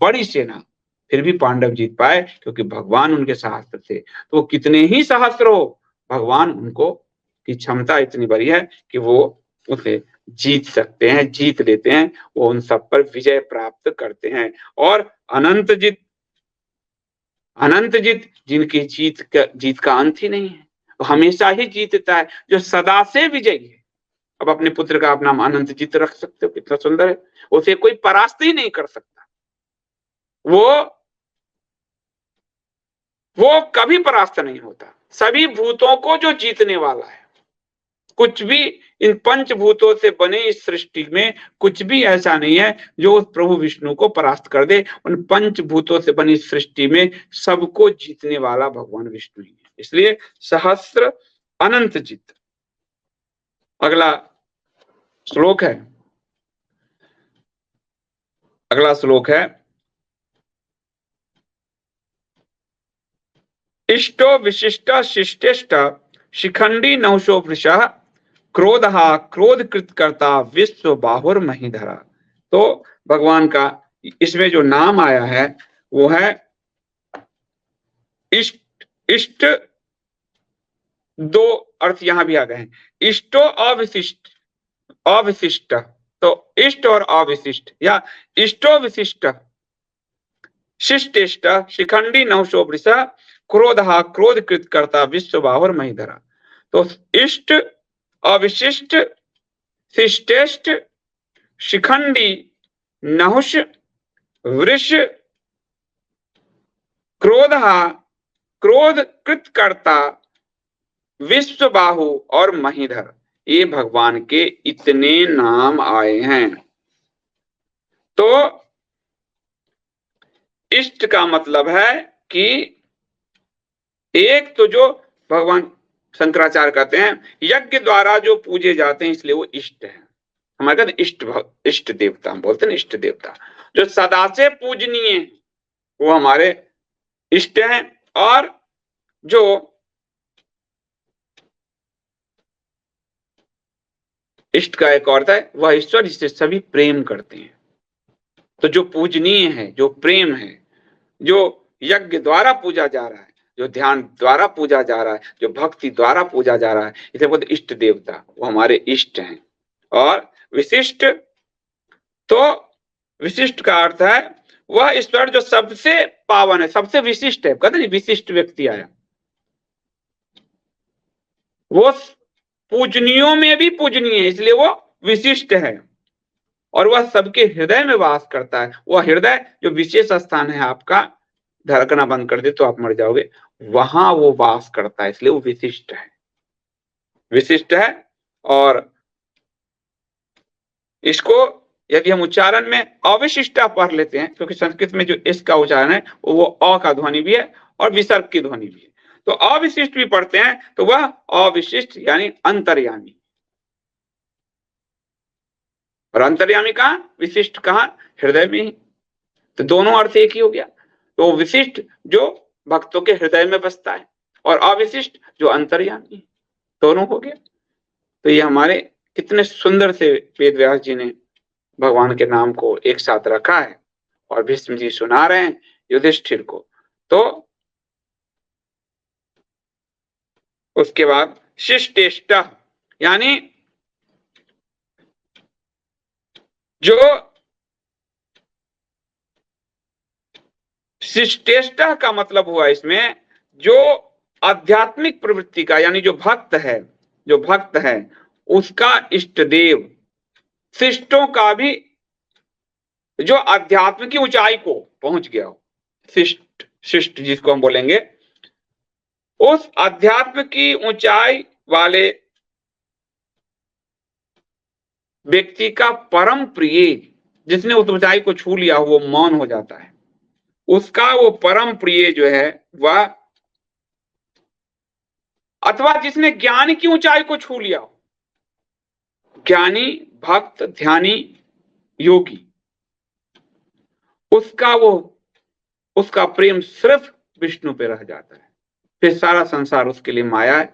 बड़ी सेना, फिर भी पांडव जीत पाए क्योंकि भगवान उनके सहस्त्र थे। तो वो कितने ही सहस्त्र हो, भगवान उनको की क्षमता इतनी बड़ी है कि वो उसे जीत सकते हैं, जीत लेते हैं, वो उन सब पर विजय प्राप्त करते हैं। और अनंत जित जिनकी जीत का अंत ही नहीं है, वो हमेशा ही जीतता है, जो सदा से विजयी है। अब अपने पुत्र का आप नाम अनंत जित रख सकते हो, कितना सुंदर है। उसे कोई परास्त ही नहीं कर सकता, वो कभी परास्त नहीं होता। सभी भूतों को जो जीतने वाला है, कुछ भी इन पंचभूतों से बने इस सृष्टि में कुछ भी ऐसा नहीं है जो उस प्रभु विष्णु को परास्त कर दे। उन पंचभूतों से बनी सृष्टि में सबको जीतने वाला भगवान विष्णु ही है, इसलिए सहस्र अनंत जित। अगला श्लोक है, अगला श्लोक है, इष्टो विशिष्ट शिष्टेष्ट शिखंडी नहुषो वृषः क्रोधहा क्रोधकृत करता विश्व बाहुर महीधरा। तो भगवान का इसमें जो नाम आया है वो है इष्ट। इष्ट दो अर्थ यहां भी आ गए हैं, इष्टो अविशिष्ट, अविशिष्ट, तो इष्ट और अविशिष्ट या इष्टो विशिष्ट शिष्टेष्ट शिखंडी नहुषो वृषः क्रोधहा क्रोधकृत करता विश्व बाहुर महीधरा। तो इष्ट, अविशिष्ट, शिष्टेष्ट, शिखंडी, नहुष, वृष, क्रोधहा क्रोध कृत करता, विश्व बाहु और महीधर, ये भगवान के इतने नाम आए हैं। तो इष्ट का मतलब है कि एक तो जो भगवान शंकराचार्य कहते हैं यज्ञ द्वारा जो पूजे जाते हैं इसलिए वो इष्ट है। हमारे कहते इष्ट देवता, हम बोलते हैं इष्ट देवता जो सदा से पूजनीय है, वो हमारे इष्ट हैं, और जो इष्ट का एक अर्थ है वह ईश्वर जिसे सभी प्रेम करते हैं। तो जो पूजनीय है, जो प्रेम है, जो यज्ञ द्वारा पूजा जा रहा है, जो ध्यान द्वारा पूजा जा रहा है, जो भक्ति द्वारा पूजा जा रहा है, इसे बोलते इष्ट देवता, वो हमारे इष्ट हैं। और विशिष्ट, तो विशिष्ट का अर्थ है वह ईश्वर जो सबसे पावन है, सबसे विशिष्ट है। कहते नहीं विशिष्ट व्यक्ति आया, वो पूजनियों में भी पूजनीय है, इसलिए वो विशिष्ट है। और वह सबके हृदय में वास करता है। वह हृदय जो विशेष स्थान है, आपका धड़कना बंद कर दे तो आप मर जाओगे, वहां वो वास करता है, इसलिए वो विशिष्ट है, विशिष्ट है। और इसको यदि हम उच्चारण में अविशिष्टा पढ़ लेते हैं, क्योंकि संस्कृत में जो इसका उच्चारण है वो अ का ध्वनि भी है और विसर्ग की ध्वनि भी है, तो अविशिष्ट भी पढ़ते हैं तो वह अविशिष्ट यानी अंतर्यामी। और अंतर्यामी कहाँ, विशिष्ट कहाँ, हृदय में ही। तो दोनों अर्थ एक ही हो गया। तो विशिष्ट जो भक्तों के हृदय में बसता है, और अविशिष्ट जो अंतर्यामी, दोनों हो गया। तो ये हमारे कितने सुंदर से वेद व्यास जी ने भगवान के नाम को एक साथ रखा है, और भीष्म जी सुना रहे हैं युधिष्ठिर को। तो उसके बाद शिष्टेष्ट यानी जो शिष्टेष्टा का मतलब हुआ इसमें जो आध्यात्मिक प्रवृत्ति का, यानी जो भक्त है, जो भक्त है उसका इष्ट देव, शिष्टों का भी जो अध्यात्म की ऊंचाई को पहुंच गया हो, शिष्ट, शिष्ट जिसको हम बोलेंगे, उस अध्यात्म की ऊंचाई वाले व्यक्ति का परम प्रिय, जिसने उस ऊंचाई को छू लिया वो मौन हो जाता है, उसका वो परम प्रिय जो है वह, अथवा जिसने ज्ञान की ऊंचाई को छू लिया हो, ज्ञानी, भक्त, ध्यानी, योगी, उसका प्रेम सिर्फ विष्णु पे रह जाता है, फिर सारा संसार उसके लिए माया है।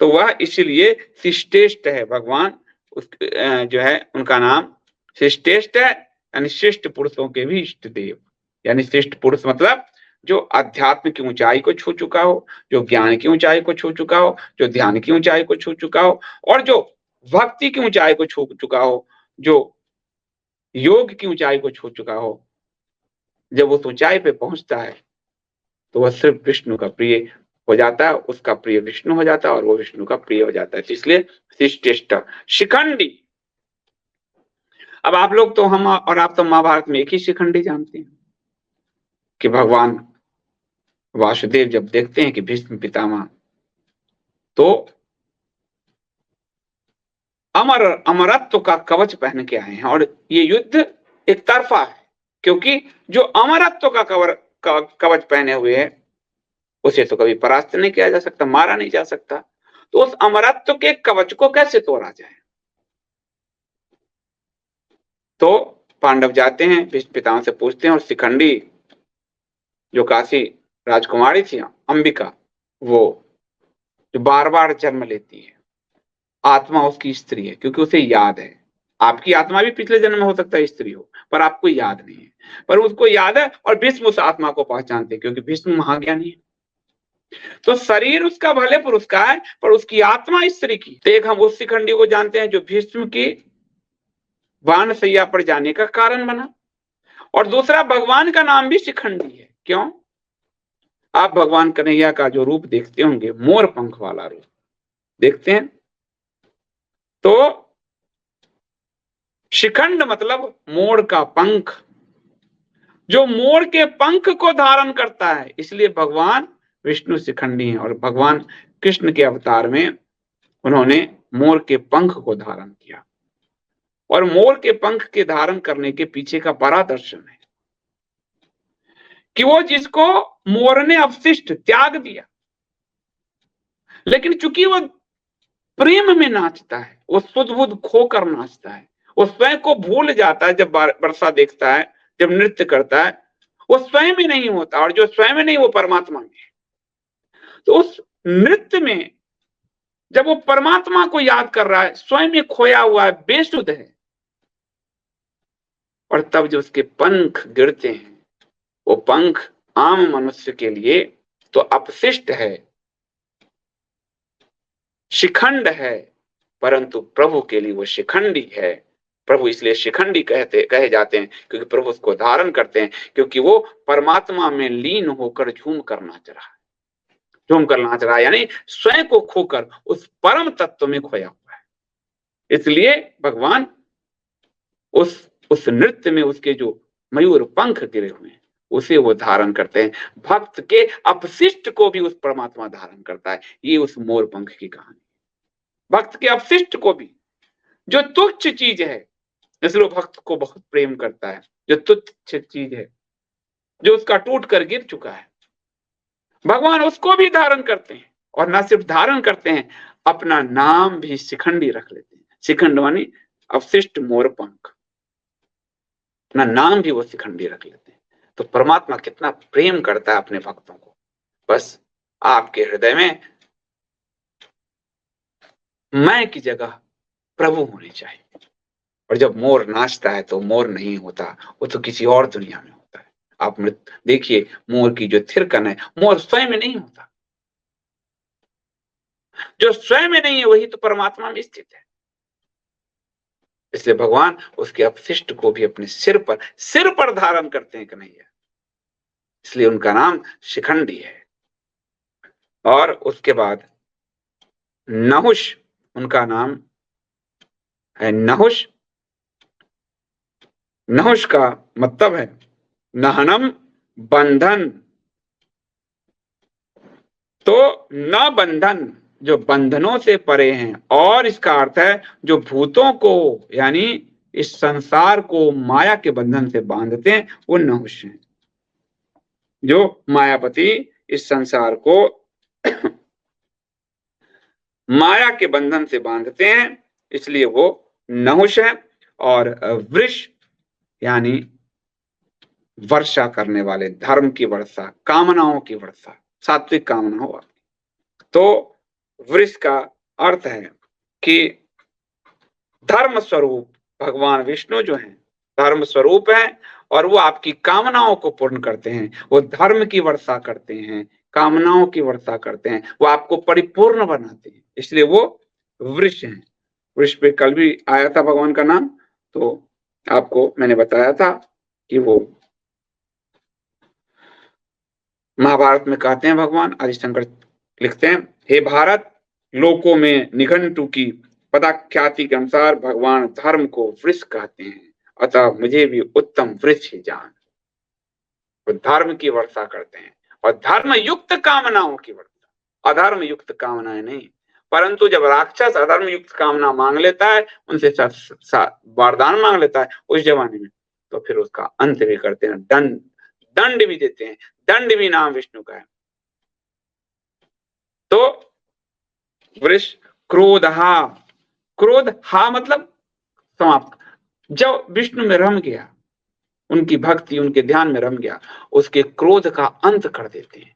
तो वह इसीलिए शिष्टेष्ट है। भगवान उस जो है उनका नाम शिष्टेष्ट है, यानी श्रेष्ठ पुरुषों के भी इष्ट देव। यानी श्रेष्ठ पुरुष मतलब जो अध्यात्म की ऊंचाई को छू चुका हो, जो ज्ञान की ऊंचाई को छू चुका हो, जो ध्यान की ऊंचाई को छू चुका हो, और जो भक्ति की ऊंचाई को छू चुका हो, जो योग की ऊंचाई को छू चुका हो। जब उस ऊंचाई पे पहुंचता है तो वह सिर्फ विष्णु का प्रिय हो जाता है, उसका प्रिय विष्णु हो जाता है, और वो विष्णु का प्रिय हो जाता है। तो इसलिए शिष्टेष्ट शिखंडी। अब आप लोग तो, हम और आप तो महाभारत में एक ही शिखंडी जानते हैं कि भगवान वासुदेव जब देखते हैं कि भीष्म पितामह तो अमरत्व का कवच पहन के आए हैं, और ये युद्ध एक तरफा है, क्योंकि जो अमरत्व का कवच पहने हुए है उसे तो कभी परास्त नहीं किया जा सकता, मारा नहीं जा सकता। तो उस अमरत्व के कवच को कैसे तोड़ा जाए? तो पांडव जाते हैं, भीष्म पितामह से पूछते हैं, और शिखंडी जो काशी राजकुमारी थी अंबिका, वो जो बार बार जन्म लेती है, आत्मा उसकी स्त्री है, क्योंकि उसे याद है। आपकी आत्मा भी पिछले जन्म में हो सकता है स्त्री हो, पर आपको याद नहीं है, पर उसको याद है, और भीष्म उस आत्मा को पहचानते क्योंकि भीष्म महाज्ञानी है। तो शरीर उसका भले पुरुष का है, पर उसकी आत्मा स्त्री की। तो एक हम उस शिखंडी को जानते हैं जो भीष्म की वानशैया पर जाने का कारण बना, और दूसरा भगवान का नाम भी शिखंडी है। क्यों? आप भगवान कन्हैया का जो रूप देखते होंगे, मोर पंख वाला रूप देखते हैं, तो शिखंड मतलब मोर का पंख, जो मोर के पंख को धारण करता है, इसलिए भगवान विष्णु शिखंडी हैं। और भगवान कृष्ण के अवतार में उन्होंने मोर के पंख को धारण किया, और मोर के पंख के धारण करने के पीछे का बड़ा दर्शन है कि वो जिसको मोर ने अवशिष्ट त्याग दिया, लेकिन चूंकि वो प्रेम में नाचता है, वो सुध बुध खोकर नाचता है, वो स्वयं को भूल जाता है जब वर्षा देखता है, जब नृत्य करता है, वो स्वयं में नहीं होता, और जो स्वयं में नहीं वो परमात्मा में है। तो उस नृत्य में जब वो परमात्मा को याद कर रहा है, स्वयं में खोया हुआ है, बेसुध है, और तब जो उसके पंख गिरते हैं, वो पंख आम मनुष्य के लिए तो अपशिष्ट है, शिखंड है, परंतु प्रभु के लिए वो शिखंडी है। प्रभु इसलिए शिखंडी कहे जाते हैं क्योंकि प्रभु उसको धारण करते हैं, क्योंकि वो परमात्मा में लीन होकर झूम कर नाच रहा है, झूम कर नाच रहा है, यानी स्वयं को खोकर उस परम तत्व में खोया हुआ है। इसलिए भगवान उस नृत्य में उसके जो मयूर पंख गिरे हुए हैं उसे वो धारण करते हैं। भक्त के अपशिष्ट को भी उस परमात्मा धारण करता है। ये उस मोर पंख की कहानी। भक्त के अपशिष्ट को भी, जो तुच्छ चीज है, इसलिए भक्त को बहुत प्रेम करता है। जो तुच्छ चीज है, जो उसका टूट कर गिर चुका है, भगवान उसको भी धारण करते हैं। और न सिर्फ धारण करते हैं, अपना नाम भी शिखंडी रख लेते हैं। शिखंड मानी अवशिष्ट मोर पंख, अपना नाम भी वो शिखंडी रख लेते हैं। तो परमात्मा कितना प्रेम करता है अपने भक्तों को। बस आपके हृदय में मैं की जगह प्रभु होनी चाहिए। और जब मोर नाचता है तो मोर नहीं होता, वो तो किसी और दुनिया में होता है। आप देखिए मोर की जो थिरकन है, मोर स्वयं में नहीं होता। जो स्वयं में नहीं है वही तो परमात्मा में स्थित है। इसलिए भगवान उसके अपशिष्ट को भी अपने सिर पर धारण करते हैं कन्हैया, इसलिए उनका नाम शिखंडी है। और उसके बाद नहुष उनका नाम है। नहुष, नहुष का मतलब है नहनम बंधन। तो न बंधन, जो बंधनों से परे हैं, और इसका अर्थ है जो भूतों को यानी इस संसार को माया के बंधन से बांधते हैं, वो नहुष हैं। जो मायापति इस संसार को माया के बंधन से बांधते हैं, इसलिए वो नहुष है। और वृष यानी वर्षा करने वाले, धर्म की वर्षा, कामनाओं की वर्षा, सात्विक कामना हो। तो वृष का अर्थ है कि धर्म स्वरूप भगवान विष्णु जो हैं धर्म स्वरूप हैं, और वो आपकी कामनाओं को पूर्ण करते हैं। वो धर्म की वर्षा करते हैं, कामनाओं की वर्षा करते हैं, वो आपको परिपूर्ण बनाते हैं, इसलिए वो वृष हैं। वृष पे कल भी आया था भगवान का नाम, तो आपको मैंने बताया था कि वो महाभारत में कहते हैं भगवान आदिशंकर लिखते हैं, हे भारत, लोकों में निघंटु की पदाख्याति के अनुसार भगवान धर्म को वृष कहते हैं, अतः मुझे भी उत्तम वृक्ष ही जान। तो धर्म की वर्षा करते हैं, और धर्म युक्त कामनाओं की वर्षा, अधर्म युक्त कामनाएं नहीं। परंतु जब राक्षस अधर्म युक्त कामना मांग लेता है, उनसे वरदान मांग लेता है उस जमाने में, तो फिर उसका अंत भी करते हैं, दंड भी देते हैं। दंड भी नाम विष्णु का है। तो वृष क्रोध हा मतलब समाप्त। जब विष्णु में रम गया, उनकी भक्ति उनके ध्यान में रम गया, उसके क्रोध का अंत कर देते हैं।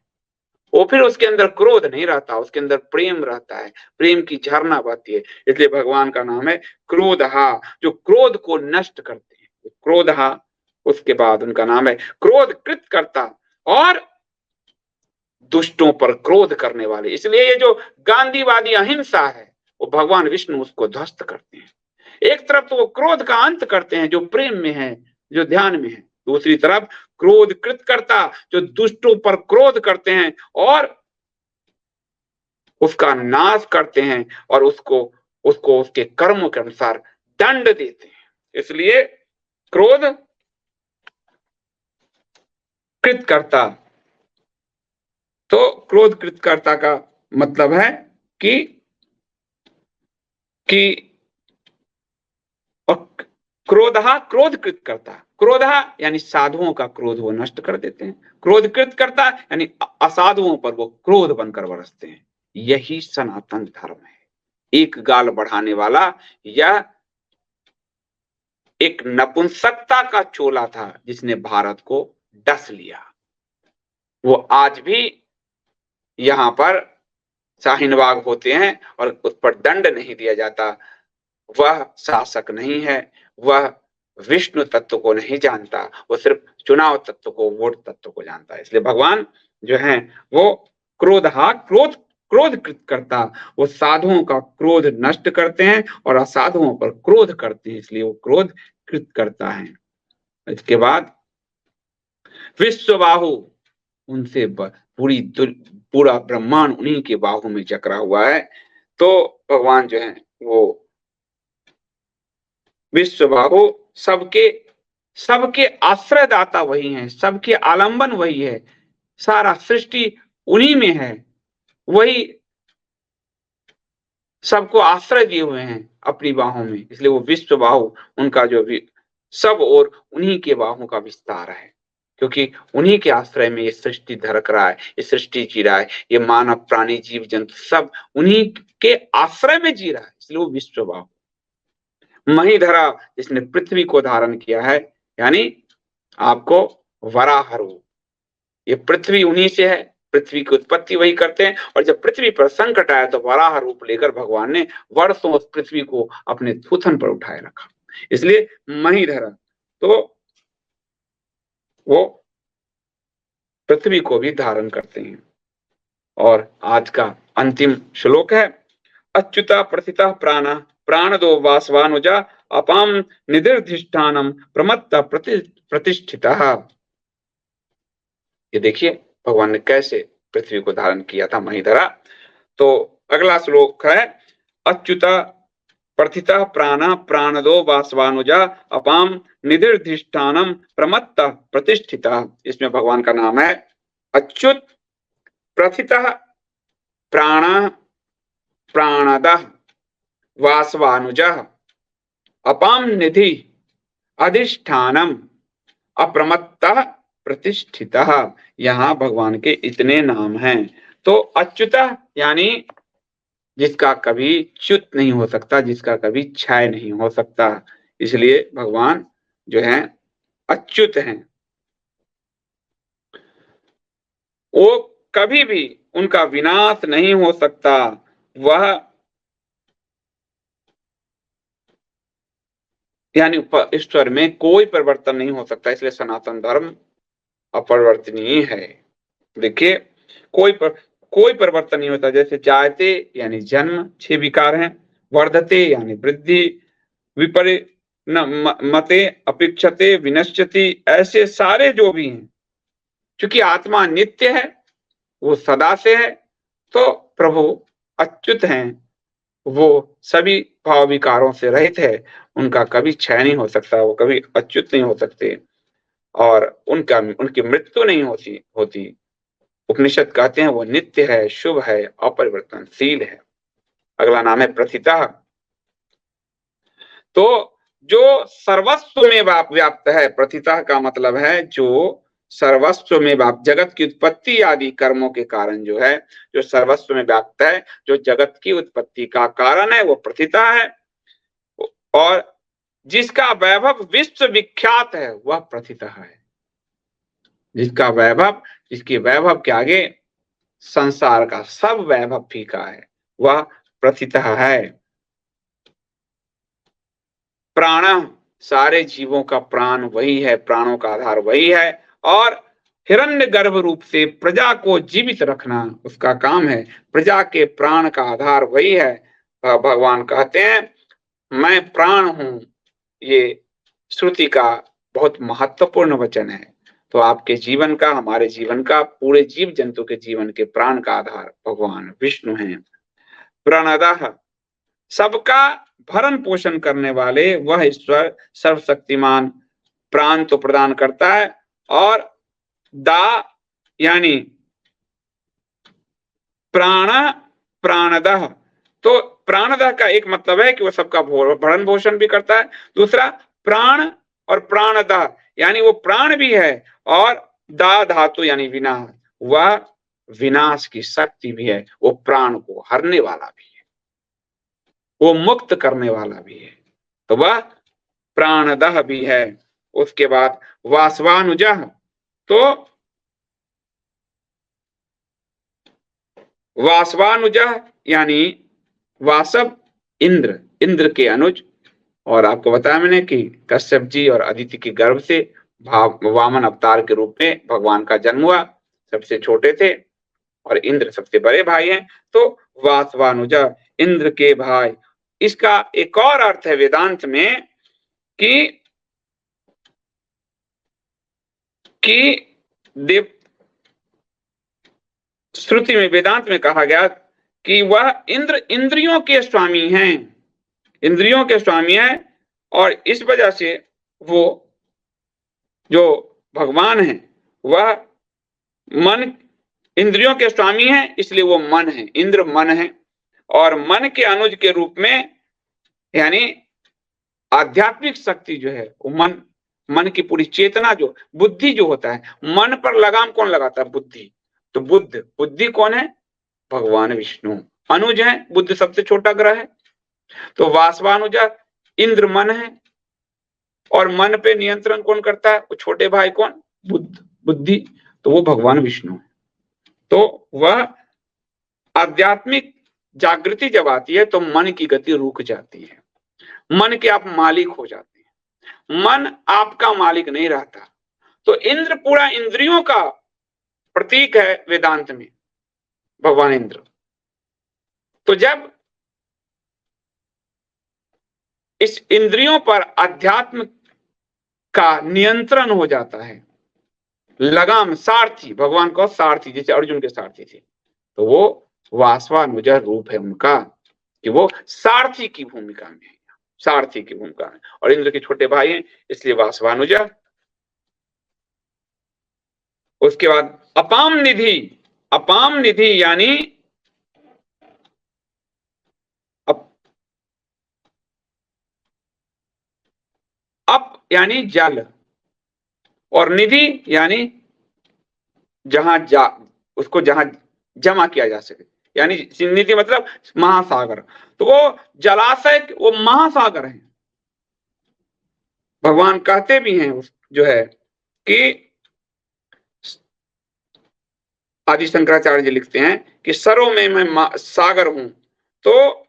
वो फिर उसके अंदर क्रोध नहीं रहता, उसके अंदर प्रेम रहता है, प्रेम की झरना बहती है। इसलिए भगवान का नाम है क्रोधहा, जो क्रोध को नष्ट करते हैं। क्रोधहा, उसके बाद उनका नाम है क्रोध कृत करता, और दुष्टों पर क्रोध करने वाले। इसलिए ये जो गांधीवादी अहिंसा है, वो भगवान विष्णु उसको ध्वस्त करते हैं। एक तरफ तो वो क्रोध का अंत करते हैं जो प्रेम में है, जो ध्यान में है, दूसरी तरफ क्रोध कृत करता, जो दुष्टों पर क्रोध करते हैं और उसका नाश करते हैं, और उसको उसके कर्मों के अनुसार दंड देते हैं। इसलिए क्रोध कृत करता, तो क्रोध कृतकर्ता का मतलब है कि क्रोधहा क्रोध कृत करता, क्रोधहा यानी साधुओं का क्रोध वो नष्ट कर देते हैं, क्रोध कृत करता यानी असाधुओं पर वो क्रोध बनकर बरसते हैं। यही सनातन धर्म है। एक गाल बढ़ाने वाला यह एक नपुंसकता का चोला था जिसने भारत को डस लिया। वो आज भी यहाँ पर शाहीन बाग होते हैं और उस पर दंड नहीं दिया जाता। वह शासक नहीं है, वह विष्णु तत्व को नहीं जानता, वो सिर्फ चुनाव तत्व को, वोट तत्व को जानता है। इसलिए भगवान जो है वो क्रोध क्रोध कृत करता, वो साधुओं का क्रोध नष्ट करते हैं और असाधुओं पर क्रोध करते हैं, इसलिए वो क्रोध कृत करता है। इसके बाद विश्वबाहु, उनसे पूरा ब्रह्मांड उन्हीं के बाहु में जकड़ा हुआ है। तो भगवान जो है वो विश्वबाहु, सबके सबके आश्रयदाता वही हैं, सबके आलंबन वही है, सारा सृष्टि उन्हीं में है, वही सबको आश्रय दिए हुए हैं अपनी बाहों में, इसलिए वो विश्वबाहु, उनका जो भी सब और उन्हीं के बाहों का विस्तार है, क्योंकि उन्हीं के आश्रय में ये सृष्टि धड़क रहा है, ये सृष्टि जी रहा है, ये मानव प्राणी जीव जंतु सब उन्हीं के आश्रय में जी रहा है, इसलिए वो विश्वबाहु। महीधरा, जिसने पृथ्वी को धारण किया है, यानी आपको वराह रूप, ये पृथ्वी उन्हीं से है, पृथ्वी की उत्पत्ति वही करते हैं, और जब पृथ्वी पर संकट आया तो वराह रूप लेकर भगवान ने वर्षों उस पृथ्वी को अपने थूथन पर उठाए रखा, इसलिए महीधरा। तो वो पृथ्वी को भी धारण करते हैं। और आज का अंतिम श्लोक है, अच्युता प्रथितः प्राण प्राणदो वासवानुजा अपाम निधिर्धिष्ठानम प्रमत्ता प्रतिष्ठितः। ये देखिए भगवान ने कैसे पृथ्वी को धारण किया था, महीधरा। तो अगला श्लोक है, अच्युता प्रथितः प्राण प्राणदो वासवानुजा अपाम निधिर्धिष्ठानम प्रमत्ता प्रतिष्ठितः। इसमें भगवान का नाम है अच्युत, प्रथितः प्राण प्राणदः वासवानुजः अपाम निधि अधिष्ठानम अप्रमत्तः प्रतिष्ठितः। यहाँ भगवान के इतने नाम हैं। तो अच्युतः यानी जिसका कभी च्युत नहीं हो सकता, जिसका कभी क्षय नहीं हो सकता, इसलिए भगवान जो है अच्युत हैं। वो कभी भी उनका विनाश नहीं हो सकता, वह यानी ईश्वर में कोई परिवर्तन नहीं हो सकता, इसलिए सनातन धर्म अपरिवर्तनीय है। देखिए कोई परिवर्तन नहीं होता, जैसे जायते यानी जन्म 6 विकार हैं, वर्धते यानी वृद्धि, विपरि मते अपेक्षते विनश्यति, ऐसे सारे जो भी हैं, क्योंकि आत्मा नित्य है, वो सदा से है, तो प्रभु अच्युत हैं, वो सभी भाव विकारों से रहित है, उनका कभी क्षय नहीं हो सकता, वो कभी अच्युत नहीं हो सकते, और उनकी मृत्यु नहीं होती। उपनिषद कहते हैं वो नित्य है, शुभ है, अपरिवर्तनशील है। अगला नाम है प्रथितः। तो जो सर्वस्व में व्याप्त है, प्रथितः का मतलब है जो सर्वस्व में व्याप्त, जगत की उत्पत्ति आदि कर्मों के कारण जो है, जो सर्वस्व में व्याप्त है, जो जगत की उत्पत्ति का कारण है, वो प्रथितः है। और जिसका वैभव विश्व विख्यात है, वह प्रथितः है। जिसका वैभव, जिसके वैभव के आगे संसार का सब वैभव फीका है, वह प्रथितः है। प्राण, सारे जीवों का प्राण वही है, प्राणों का आधार वही है, और हिरण्य गर्भ रूप से प्रजा को जीवित रखना उसका काम है। प्रजा के प्राण का आधार वही है। भगवान कहते हैं मैं प्राण हूं, ये श्रुति का बहुत महत्वपूर्ण वचन है। तो आपके जीवन का, हमारे जीवन का, पूरे जीव जंतु के जीवन के प्राण का आधार भगवान विष्णु हैं। प्रणदः, सबका भरण पोषण करने वाले वह ईश्वर सर्वशक्तिमान प्राण तो प्रदान करता है, और दा यानी प्राण प्राणदः, तो प्राणदः का एक मतलब है कि वह सबका भरण पोषण भी करता है, दूसरा प्राण और प्राणदः यानी वो प्राण भी है, और दा धातु यानी विनाश, वह विनाश की शक्ति भी है, वो प्राण को हरने वाला भी है, वो मुक्त करने वाला भी है, तो वह प्राणदः भी है। उसके बाद वासवानुजः, तो वासवानुजा यानी वासव इंद्र, इंद्र के अनुज। और आपको बताया मैंने कि कश्यप जी और अदिति के गर्भ से वामन अवतार के रूप में भगवान का जन्म हुआ। सबसे छोटे थे और इंद्र सबसे बड़े भाई हैं। तो वासवानुजा, इंद्र के भाई। इसका एक और अर्थ है वेदांत में कि देव श्रुति में, वेदांत में कहा गया कि वह इंद्र इंद्रियों के स्वामी हैं, इंद्रियों के स्वामी हैं। और इस वजह से वो जो भगवान है वह मन, इंद्रियों के स्वामी हैं, इसलिए वो मन है, इंद्र मन है। और मन के अनुज के रूप में यानी आध्यात्मिक शक्ति जो है वो मन, मन की पूरी चेतना, जो बुद्धि जो होता है, मन पर लगाम कौन लगाता है? बुद्धि। तो बुद्धि कौन है? भगवान विष्णु। अनुज है, बुद्ध सबसे छोटा ग्रह है। तो वासवानुजा, इंद्र मन है और मन पे नियंत्रण कौन करता है? वो छोटे भाई कौन? बुद्धि। तो वो भगवान विष्णु है। तो वह आध्यात्मिक जागृति जब आती है तो मन की गति रुक जाती है, मन के आप मालिक हो जाते हैं, मन आपका मालिक नहीं रहता। तो इंद्र पूरा इंद्रियों का प्रतीक है वेदांत में, भगवान इंद्र। तो जब इस इंद्रियों पर अध्यात्म का नियंत्रण हो जाता है, लगाम, सारथी, भगवान को सारथी, जैसे अर्जुन के सारथी थे, तो वो वासवानुजा रूप है उनका कि वो सारथी की भूमिका में है, सारथी की भूमिका में। और इंद्र के छोटे भाई हैं, इसलिए वासवानुजा। उसके बाद अपाम निधि, अपाम निधि यानी अप यानी जल, और निधि यानी जहां उसको जहां जमा किया जा सके, यानी निधि मतलब महासागर। तो वो जलाशय, वो महासागर है। भगवान कहते भी हैं जो है कि आदि शंकराचार्य जी लिखते हैं कि सरो में मैं सागर हूं। तो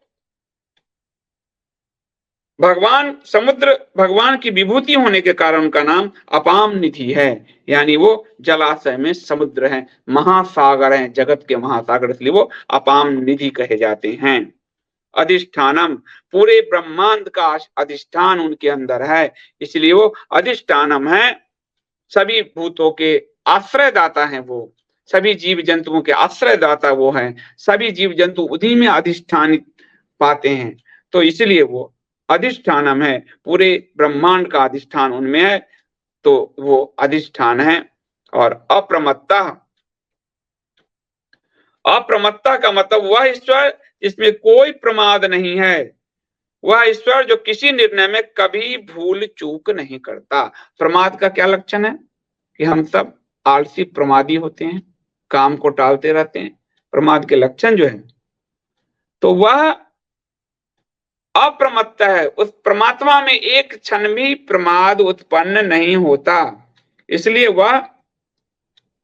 भगवान समुद्र, भगवान की विभूति होने के कारण उनका नाम अपाम निधि है, यानी वो जलाशय में समुद्र है, महासागर है, जगत के महासागर, इसलिए वो अपाम निधि कहे जाते हैं। अधिष्ठानम, पूरे ब्रह्मांड का अधिष्ठान उनके अंदर है, इसलिए वो अधिष्ठानम है। सभी भूतों के आश्रयदाता हैं वो, सभी जीव जंतुओं के आश्रयदाता वो हैं, सभी जीव जंतु उन्हीं में अधिष्ठानित पाते हैं। तो इसलिए वो अधिष्ठानम है, पूरे ब्रह्मांड का अधिष्ठान उनमें है, तो वो अधिष्ठान है। और अप्रमत्ता, अप्रमत्ता का मतलब वह ईश्वर जिसमें कोई प्रमाद नहीं है, वह ईश्वर जो किसी निर्णय में कभी भूल चूक नहीं करता। प्रमाद का क्या लक्षण है? कि हम सब आलसी प्रमादी होते हैं, काम को टालते रहते हैं, प्रमाद के लक्षण जो है। तो वह अप्रमत्त है, उस परमात्मा में एक क्षण भी प्रमाद उत्पन्न नहीं होता, इसलिए वह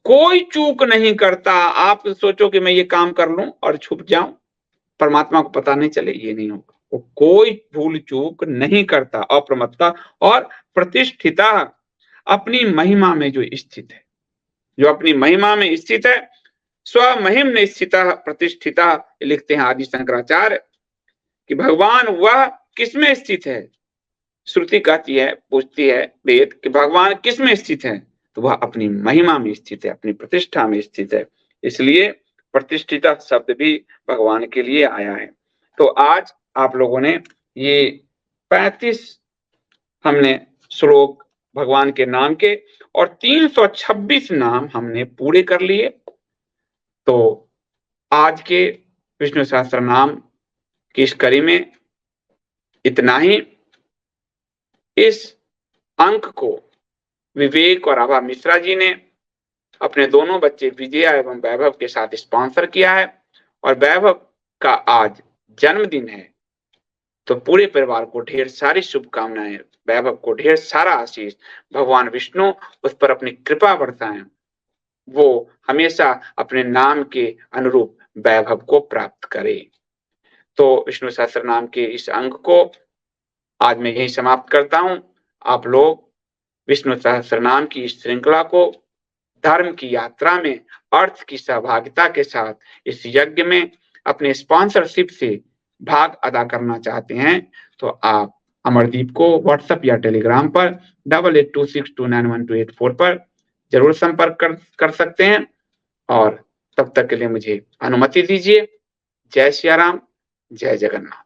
कोई चूक नहीं करता। आप सोचो कि मैं ये काम कर लूं और छुप जाऊं, परमात्मा को पता नहीं चले, ये नहीं होगा। वो कोई भूल चूक नहीं करता, अप्रमत्ता। और प्रतिष्ठिता, अपनी महिमा में जो स्थित है, जो अपनी महिमा में स्थित है, स्वमहिम ने स्थिता प्रतिष्ठिता, लिखते हैं आदि शंकराचार्य कि भगवान वह किसमें स्थित है। श्रुति कहती है, पूछती है वेद कि भगवान किसमें स्थित है, तो वह अपनी महिमा में स्थित है, अपनी प्रतिष्ठा में स्थित है। इसलिए प्रतिष्ठिता शब्द भी भगवान के लिए आया है। तो आज आप लोगों ने ये 35 हमने श्लोक भगवान के नाम के और 326 नाम हमने पूरे कर लिए। तो आज के विष्णु सहस्त्र नाम की इस कड़ी में इतना ही। इस अंक को विवेक और आभा मिश्रा जी ने अपने दोनों बच्चे विजया एवं वैभव के साथ स्पॉन्सर किया है, और वैभव का आज जन्मदिन है, तो पूरे परिवार को ढेर सारी शुभकामनाएं वैभव को ढेर सारा आशीष, भगवान विष्णु उस पर अपनी कृपा बरसाएं, वो हमेशा अपने नाम के अनुरूप वैभव को प्राप्त करे। तो विष्णु सहस्त्र नाम के इस अंक को आज मैं यही समाप्त करता हूँ। आप लोग विष्णु सहस्त्र नाम की इस श्रृंखला को धर्म की यात्रा में अर्थ की सहभागिता के साथ इस यज्ञ में अपने स्पॉन्सरशिप से भाग अदा करना चाहते हैं तो आप अमरदीप को व्हाट्सएप या टेलीग्राम पर 8826291284 पर जरूर संपर्क कर सकते हैं। और तब तक के लिए मुझे अनुमति दीजिए। जय सिया राम, जय जगन्नाथ।